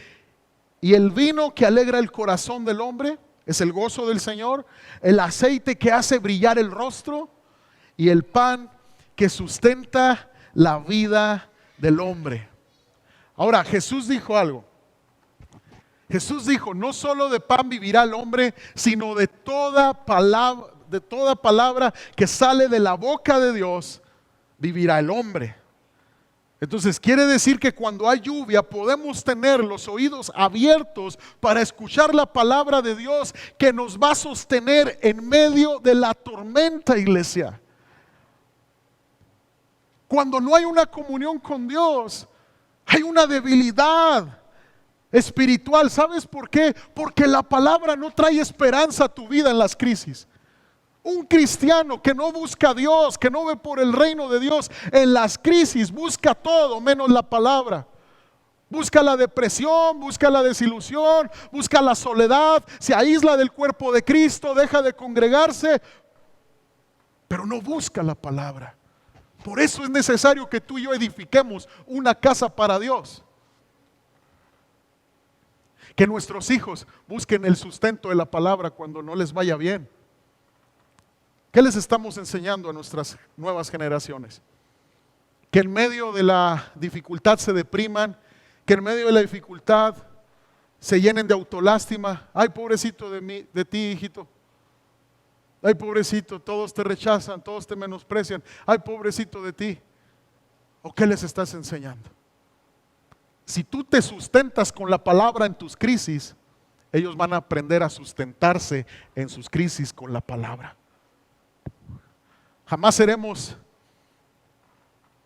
y el vino que alegra el corazón del hombre es el gozo del Señor, el aceite que hace brillar el rostro y el pan que sustenta la vida del hombre. Ahora, Jesús dijo algo. Jesús dijo: no solo de pan vivirá el hombre, sino de toda palabra, de toda palabra que sale de la boca de Dios, vivirá el hombre. Entonces quiere decir que cuando hay lluvia podemos tener los oídos abiertos para escuchar la palabra de Dios que nos va a sostener en medio de la tormenta, iglesia. Cuando no hay una comunión con Dios, hay una debilidad espiritual. ¿Sabes por qué? Porque la palabra no trae esperanza a tu vida en las crisis. Un cristiano que no busca a Dios, que no ve por el reino de Dios, en las crisis busca todo menos la palabra. Busca la depresión, busca la desilusión, busca la soledad, se aísla del cuerpo de Cristo, deja de congregarse, pero no busca la palabra. Por eso es necesario que tú y yo edifiquemos una casa para Dios. Que nuestros hijos busquen el sustento de la palabra cuando no les vaya bien. ¿Qué les estamos enseñando a nuestras nuevas generaciones? Que en medio de la dificultad se depriman, que en medio de la dificultad se llenen de autolástima. Ay, pobrecito de ti, hijito. Ay, pobrecito, todos te rechazan, todos te menosprecian. Ay, pobrecito de ti. ¿O qué les estás enseñando? Si tú te sustentas con la palabra en tus crisis, ellos van a aprender a sustentarse en sus crisis con la palabra. Jamás seremos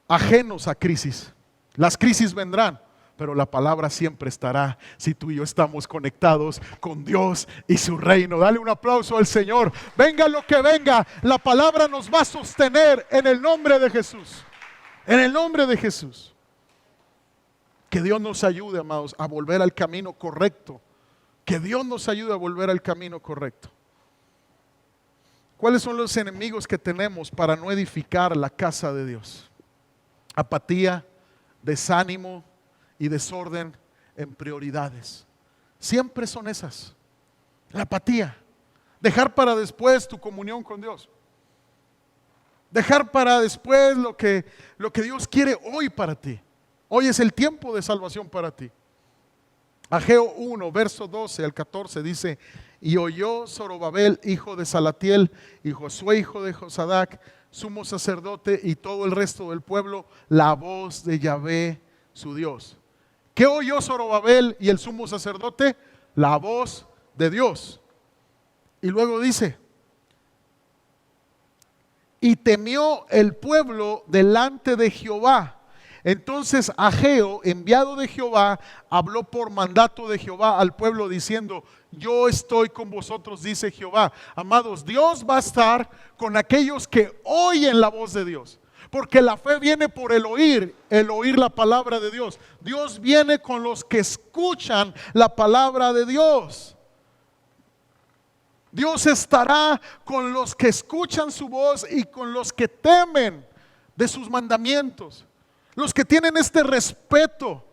ajenos a crisis. Las crisis vendrán, pero la palabra siempre estará si tú y yo estamos conectados con Dios y su reino. Dale un aplauso al Señor. Venga lo que venga, la palabra nos va a sostener en el nombre de Jesús. En el nombre de Jesús. Que Dios nos ayude, amados, a volver al camino correcto. Que Dios nos ayude a volver al camino correcto. ¿Cuáles son los enemigos que tenemos para no edificar la casa de Dios? Apatía, desánimo y desorden en prioridades. Siempre son esas. La apatía. Dejar para después tu comunión con Dios. Dejar para después lo que Dios quiere hoy para ti. Hoy es el tiempo de salvación para ti. Ageo 1, verso 12 al 14 dice: y oyó Zorobabel, hijo de Salatiel, y Josué, hijo de Josadac, sumo sacerdote, y todo el resto del pueblo, la voz de Yahvé, su Dios. ¿Qué oyó Zorobabel y el sumo sacerdote? La voz de Dios. Y luego dice: y temió el pueblo delante de Jehová. Entonces Ageo, enviado de Jehová, habló por mandato de Jehová al pueblo diciendo: yo estoy con vosotros, dice Jehová. Amados, Dios va a estar con aquellos que oyen la voz de Dios. Porque la fe viene por el oír la palabra de Dios. Dios viene con los que escuchan la palabra de Dios. Dios estará con los que escuchan su voz y con los que temen de sus mandamientos. Los que tienen este respeto,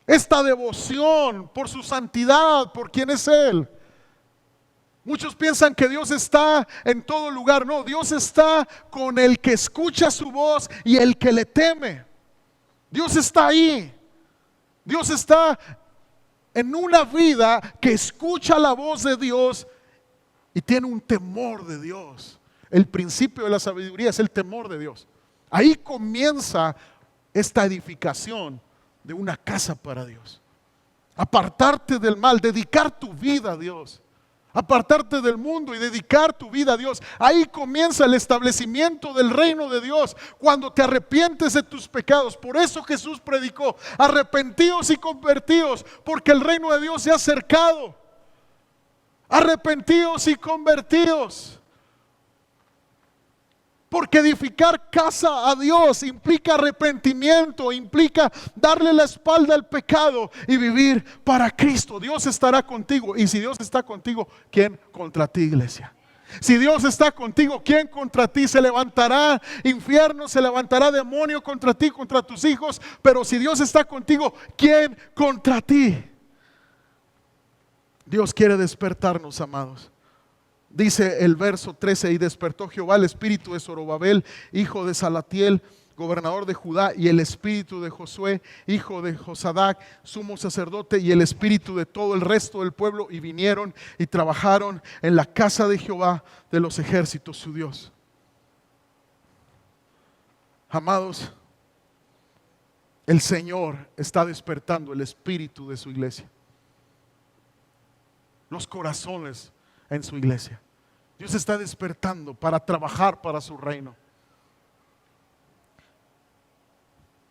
esta devoción por su santidad, por quien es Él. Muchos piensan que Dios está en todo lugar. No, Dios está con el que escucha su voz y el que le teme. Dios está ahí. Dios está en una vida que escucha la voz de Dios y tiene un temor de Dios. El principio de la sabiduría es el temor de Dios. Ahí comienza esta edificación de una casa para Dios. Apartarte del mal, dedicar tu vida a Dios. Apartarte del mundo y dedicar tu vida a Dios. Ahí comienza el establecimiento del reino de Dios, cuando te arrepientes de tus pecados. Por eso Jesús predicó: arrepentíos y convertíos, porque el reino de Dios se ha acercado. Arrepentíos y convertíos. Porque edificar casa a Dios implica arrepentimiento, implica darle la espalda al pecado y vivir para Cristo. Dios estará contigo. Y si Dios está contigo, ¿quién contra ti, iglesia? Si Dios está contigo, ¿quién contra ti? Se levantará infierno, se levantará demonio contra ti, contra tus hijos. Pero si Dios está contigo, ¿quién contra ti? Dios quiere despertarnos, amados. Dice el verso 13: y despertó Jehová el espíritu de Zorobabel, hijo de Salatiel, gobernador de Judá, y el espíritu de Josué, hijo de Josadac, sumo sacerdote, y el espíritu de todo el resto del pueblo, y vinieron y trabajaron en la casa de Jehová de los ejércitos, su Dios. Amados, el Señor está despertando el espíritu de su iglesia, los corazones en su iglesia. Dios está despertando para trabajar para su reino.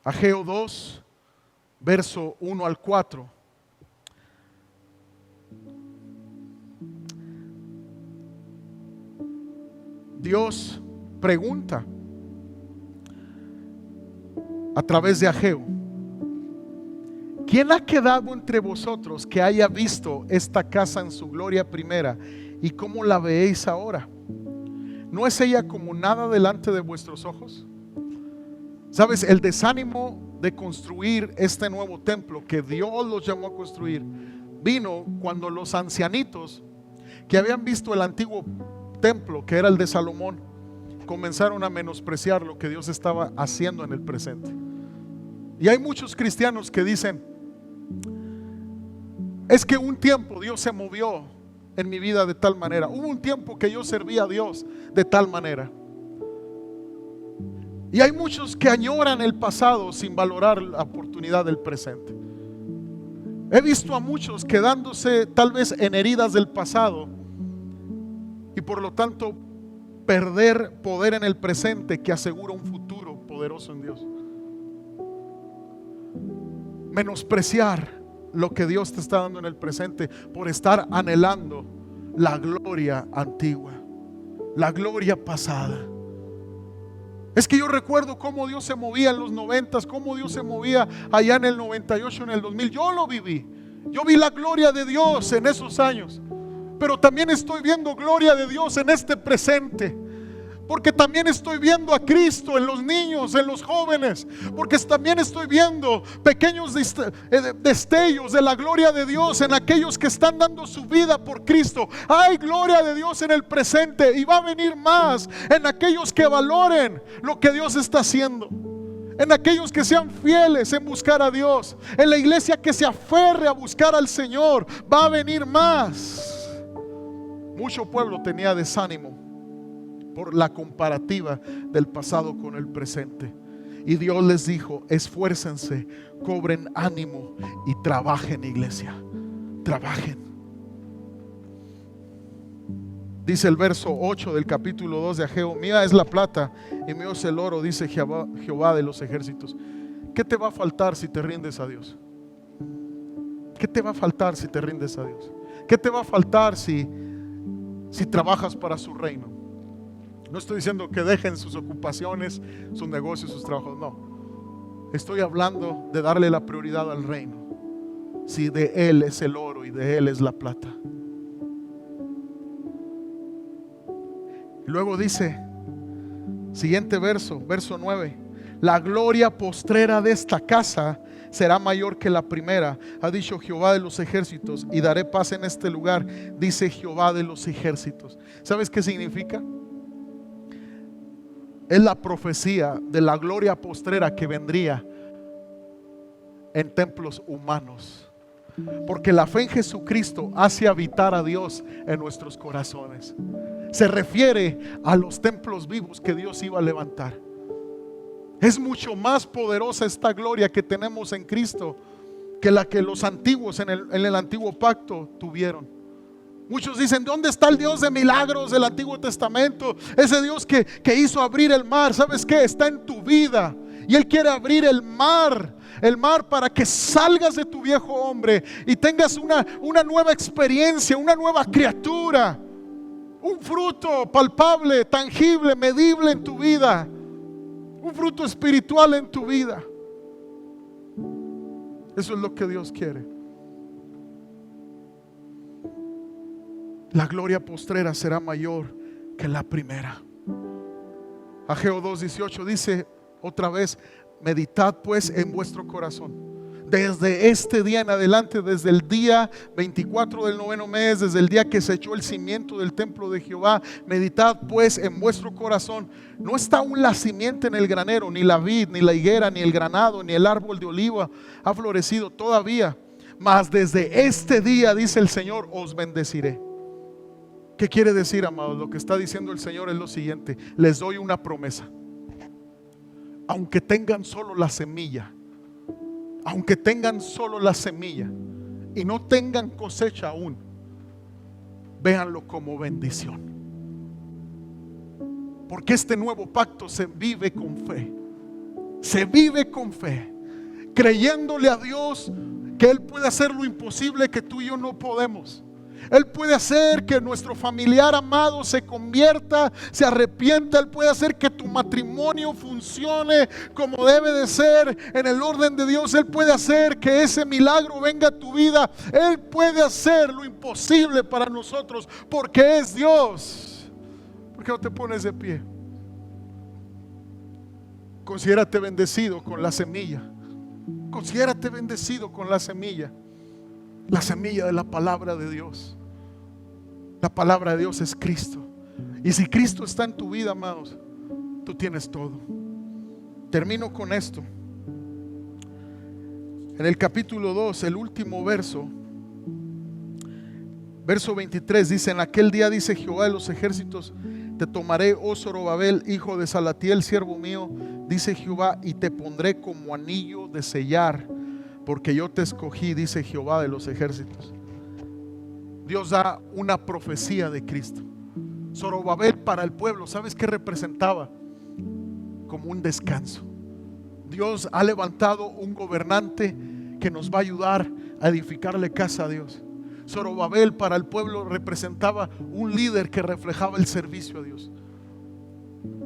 Ageo 2, verso 1 al 4. Dios pregunta a través de Ageo: ¿quién ha quedado entre vosotros que haya visto esta casa en su gloria primera? ¿Y cómo la veéis ahora? ¿No es ella como nada delante de vuestros ojos? Sabes, el desánimo de construir este nuevo templo que Dios los llamó a construir vino cuando los ancianitos que habían visto el antiguo templo, que era el de Salomón, comenzaron a menospreciar lo que Dios estaba haciendo en el presente. Y hay muchos cristianos que dicen: es que un tiempo Dios se movió en mi vida de tal manera, hubo un tiempo que yo servía a Dios de tal manera. Y hay muchos que añoran el pasado sin valorar la oportunidad del presente. He visto a muchos quedándose tal vez en heridas del pasado y por lo tanto perder poder en el presente que asegura un futuro poderoso en Dios. Menospreciar lo que Dios te está dando en el presente por estar anhelando la gloria antigua, la gloria pasada. Es que yo recuerdo cómo Dios se movía en los 90s, cómo Dios se movía allá en el 98, en el 2000. Yo lo viví. Yo vi la gloria de Dios en esos años. Pero también estoy viendo gloria de Dios en este presente. Porque también estoy viendo a Cristo en los niños, en los jóvenes. Porque también estoy viendo pequeños destellos de la gloria de Dios en aquellos que están dando su vida por Cristo. Hay gloria de Dios en el presente y va a venir más en aquellos que valoren lo que Dios está haciendo. En aquellos que sean fieles en buscar a Dios. En la iglesia que se aferre a buscar al Señor, va a venir más. Mucho pueblo tenía desánimo por la comparativa del pasado con el presente. Y Dios les dijo: esfuércense, cobren ánimo y trabajen, iglesia. Trabajen. Dice el verso 8 del capítulo 2 de Ageo: mía es la plata y mío es el oro, dice Jehová de los ejércitos. ¿Qué te va a faltar si te rindes a Dios? ¿Qué te va a faltar si te rindes a Dios? ¿Qué te va a faltar si trabajas para su reino? No estoy diciendo que dejen sus ocupaciones, sus negocios, sus trabajos, no. Estoy hablando de darle la prioridad al reino. Si de Él es el oro y de Él es la plata. Y luego dice, siguiente verso, verso 9: la gloria postrera de esta casa será mayor que la primera, ha dicho Jehová de los ejércitos, y daré paz en este lugar, dice Jehová de los ejércitos. ¿Sabes qué significa? Es la profecía de la gloria postrera que vendría en templos humanos. Porque la fe en Jesucristo hace habitar a Dios en nuestros corazones. Se refiere a los templos vivos que Dios iba a levantar. Es mucho más poderosa esta gloria que tenemos en Cristo que la que los antiguos en el antiguo pacto tuvieron. Muchos dicen: ¿dónde está el Dios de milagros del Antiguo Testamento? Ese Dios que hizo abrir el mar. ¿Sabes qué? Está en tu vida. Y Él quiere abrir el mar para que salgas de tu viejo hombre y tengas una nueva experiencia, una nueva criatura. Un fruto palpable, tangible, medible en tu vida. Un fruto espiritual en tu vida. Eso es lo que Dios quiere. La gloria postrera será mayor que la primera. Ageo 2:18 dice otra vez: meditad pues en vuestro corazón desde este día en adelante, desde el día 24 del noveno mes, desde el día que se echó el cimiento del templo de Jehová, meditad pues en vuestro corazón, no está aún la simiente en el granero, ni la vid, ni la higuera, ni el granado, ni el árbol de oliva ha florecido todavía, mas desde este día, dice el Señor, os bendeciré. ¿Qué quiere decir, amados? Lo que está diciendo el Señor es lo siguiente: les doy una promesa. Aunque tengan solo la semilla, aunque tengan solo la semilla y no tengan cosecha aún, véanlo como bendición. Porque este nuevo pacto se vive con fe. Se vive con fe, creyéndole a Dios que Él puede hacer lo imposible que tú y yo no podemos. Él puede hacer que nuestro familiar amado se convierta, se arrepienta. Él puede hacer que tu matrimonio funcione como debe de ser, en el orden de Dios. Él puede hacer que ese milagro venga a tu vida. Él puede hacer lo imposible para nosotros, porque es Dios. ¿Por qué no te pones de pie? Considérate bendecido con la semilla. Considérate bendecido con la semilla. La semilla de la palabra de Dios. La palabra de Dios es Cristo. Y si Cristo está en tu vida, amados, tú tienes todo. Termino con esto. En el capítulo 2, el último verso, verso 23, dice: en aquel día, dice Jehová de los ejércitos, te tomaré, oh Zorobabel, hijo de Salatiel, siervo mío, dice Jehová, y te pondré como anillo de sellar, porque yo te escogí, dice Jehová de los ejércitos. Dios da una profecía de Cristo. Zorobabel para el pueblo, ¿sabes qué representaba? Como un descanso. Dios ha levantado un gobernante que nos va a ayudar a edificarle casa a Dios. Zorobabel para el pueblo representaba un líder que reflejaba el servicio a Dios.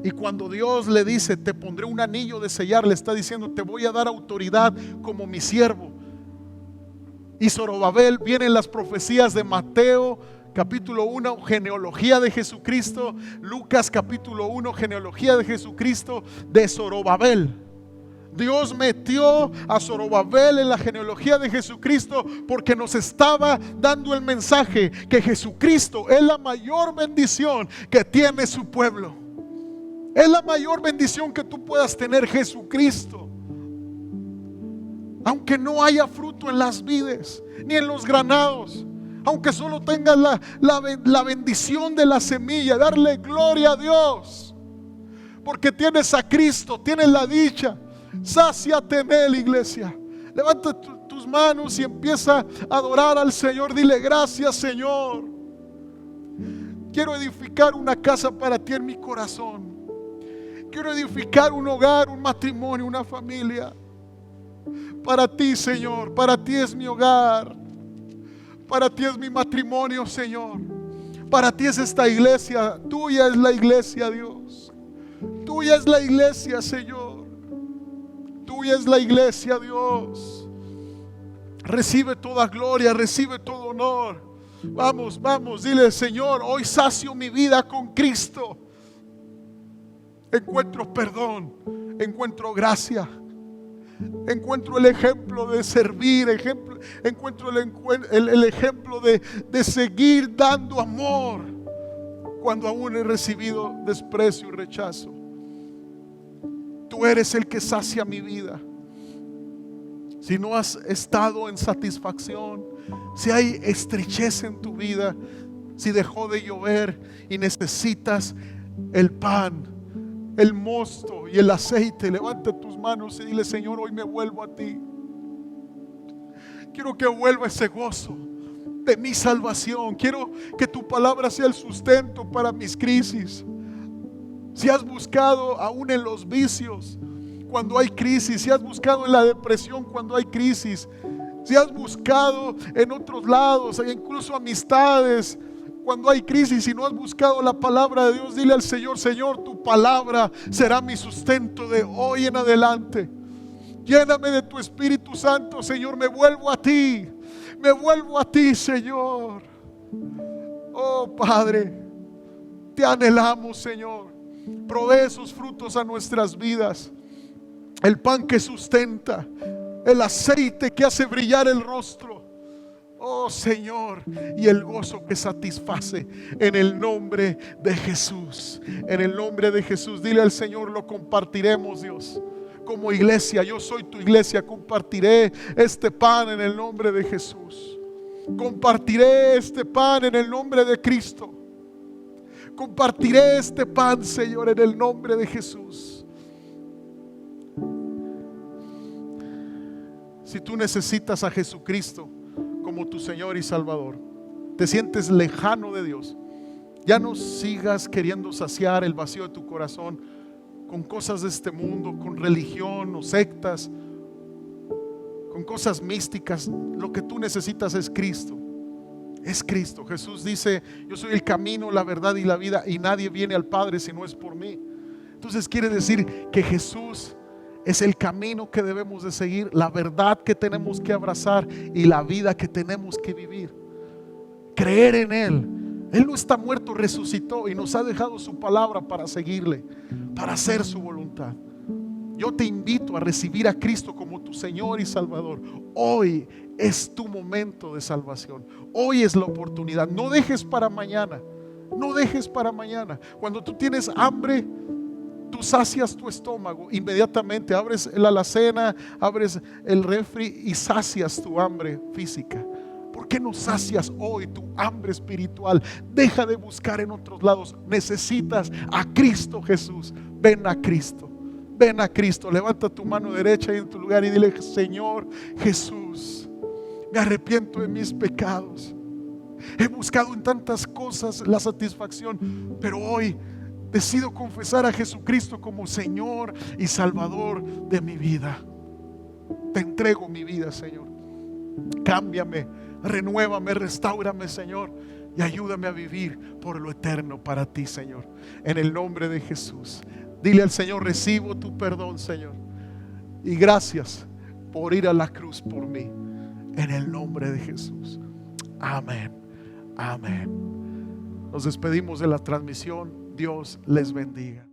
Y cuando Dios le dice: te pondré un anillo de sellar, le está diciendo: te voy a dar autoridad como mi siervo. Y Zorobabel, vienen las profecías de Mateo capítulo 1, genealogía de Jesucristo. Lucas capítulo 1, genealogía de Jesucristo, de Zorobabel. Dios metió a Zorobabel en la genealogía de Jesucristo porque nos estaba dando el mensaje que Jesucristo es la mayor bendición que tiene su pueblo. Es la mayor bendición que tú puedas tener, Jesucristo. Aunque no haya fruto en las vides ni en los granados, aunque solo tengas la bendición de la semilla, darle gloria a Dios, porque tienes a Cristo, tienes la dicha. Sáciate en Él, iglesia. Levanta tus manos y empieza a adorar al Señor. Dile: gracias, Señor. Quiero edificar una casa para ti en mi corazón. Quiero edificar un hogar, un matrimonio, una familia para ti, Señor. Para ti es mi hogar. Para ti es mi matrimonio, Señor. Para ti es esta iglesia. Tuya es la iglesia, Dios. Tuya es la iglesia, Señor. Tuya es la iglesia, Dios. Recibe toda gloria, recibe todo honor. Vamos, vamos, dile: Señor, hoy sacio mi vida con Cristo. Encuentro perdón, encuentro gracia, encuentro el ejemplo de servir, encuentro el ejemplo de seguir dando amor cuando aún he recibido desprecio y rechazo. Tú eres el que sacia mi vida. Si no has estado en satisfacción, si hay estrechez en tu vida, si dejó de llover y necesitas el pan, el mosto y el aceite, levanta tus manos y dile: Señor, hoy me vuelvo a ti. Quiero que vuelva ese gozo de mi salvación. Quiero que tu palabra sea el sustento para mis crisis. Si has buscado aún en los vicios cuando hay crisis, si has buscado en la depresión cuando hay crisis, si has buscado en otros lados, incluso amistades, cuando hay crisis y no has buscado la palabra de Dios, dile al Señor: Señor, tu palabra será mi sustento de hoy en adelante. Lléname de tu Espíritu Santo, Señor. Me vuelvo a ti. Me vuelvo a ti, Señor. Oh Padre, te anhelamos, Señor. Provee esos frutos a nuestras vidas. El pan que sustenta, el aceite que hace brillar el rostro. Oh Señor, y el gozo que satisface, en el nombre de Jesús. En el nombre de Jesús, dile al Señor, lo compartiremos, Dios. Como iglesia, yo soy tu iglesia, compartiré este pan en el nombre de Jesús. Compartiré este pan en el nombre de Cristo. Compartiré este pan, Señor, en el nombre de Jesús. Si tú necesitas a Jesucristo como tu Señor y Salvador, te sientes lejano de Dios, ya no sigas queriendo saciar el vacío de tu corazón con cosas de este mundo, con religión o sectas, con cosas místicas. Lo que tú necesitas es Cristo. Es Cristo. Jesús dice: yo soy el camino, la verdad y la vida, y nadie viene al Padre si no es por mí. Entonces quiere decir que Jesús es el camino que debemos de seguir, la verdad que tenemos que abrazar y la vida que tenemos que vivir. Creer en Él. Él no está muerto, resucitó y nos ha dejado su palabra para seguirle, para hacer su voluntad. Yo te invito a recibir a Cristo como tu Señor y Salvador. Hoy es tu momento de salvación. Hoy es la oportunidad. No dejes para mañana. No dejes para mañana. Cuando tú tienes hambre, tú sacias tu estómago inmediatamente. Abres la alacena, abres el refri y sacias tu hambre física. ¿Por qué no sacias hoy tu hambre espiritual? Deja de buscar en otros lados. Necesitas a Cristo Jesús. Ven a Cristo. Ven a Cristo. Levanta tu mano derecha ahí en tu lugar y dile: Señor Jesús, me arrepiento de mis pecados. He buscado en tantas cosas la satisfacción, pero hoy decido confesar a Jesucristo como Señor y Salvador de mi vida. Te entrego mi vida, Señor. Cámbiame, renuévame, restáurame, Señor, y ayúdame a vivir por lo eterno para ti, Señor. En el nombre de Jesús. Dile al Señor: recibo tu perdón, Señor, y gracias por ir a la cruz por mí. En el nombre de Jesús. Amén. Amén. Nos despedimos de la transmisión. Dios les bendiga.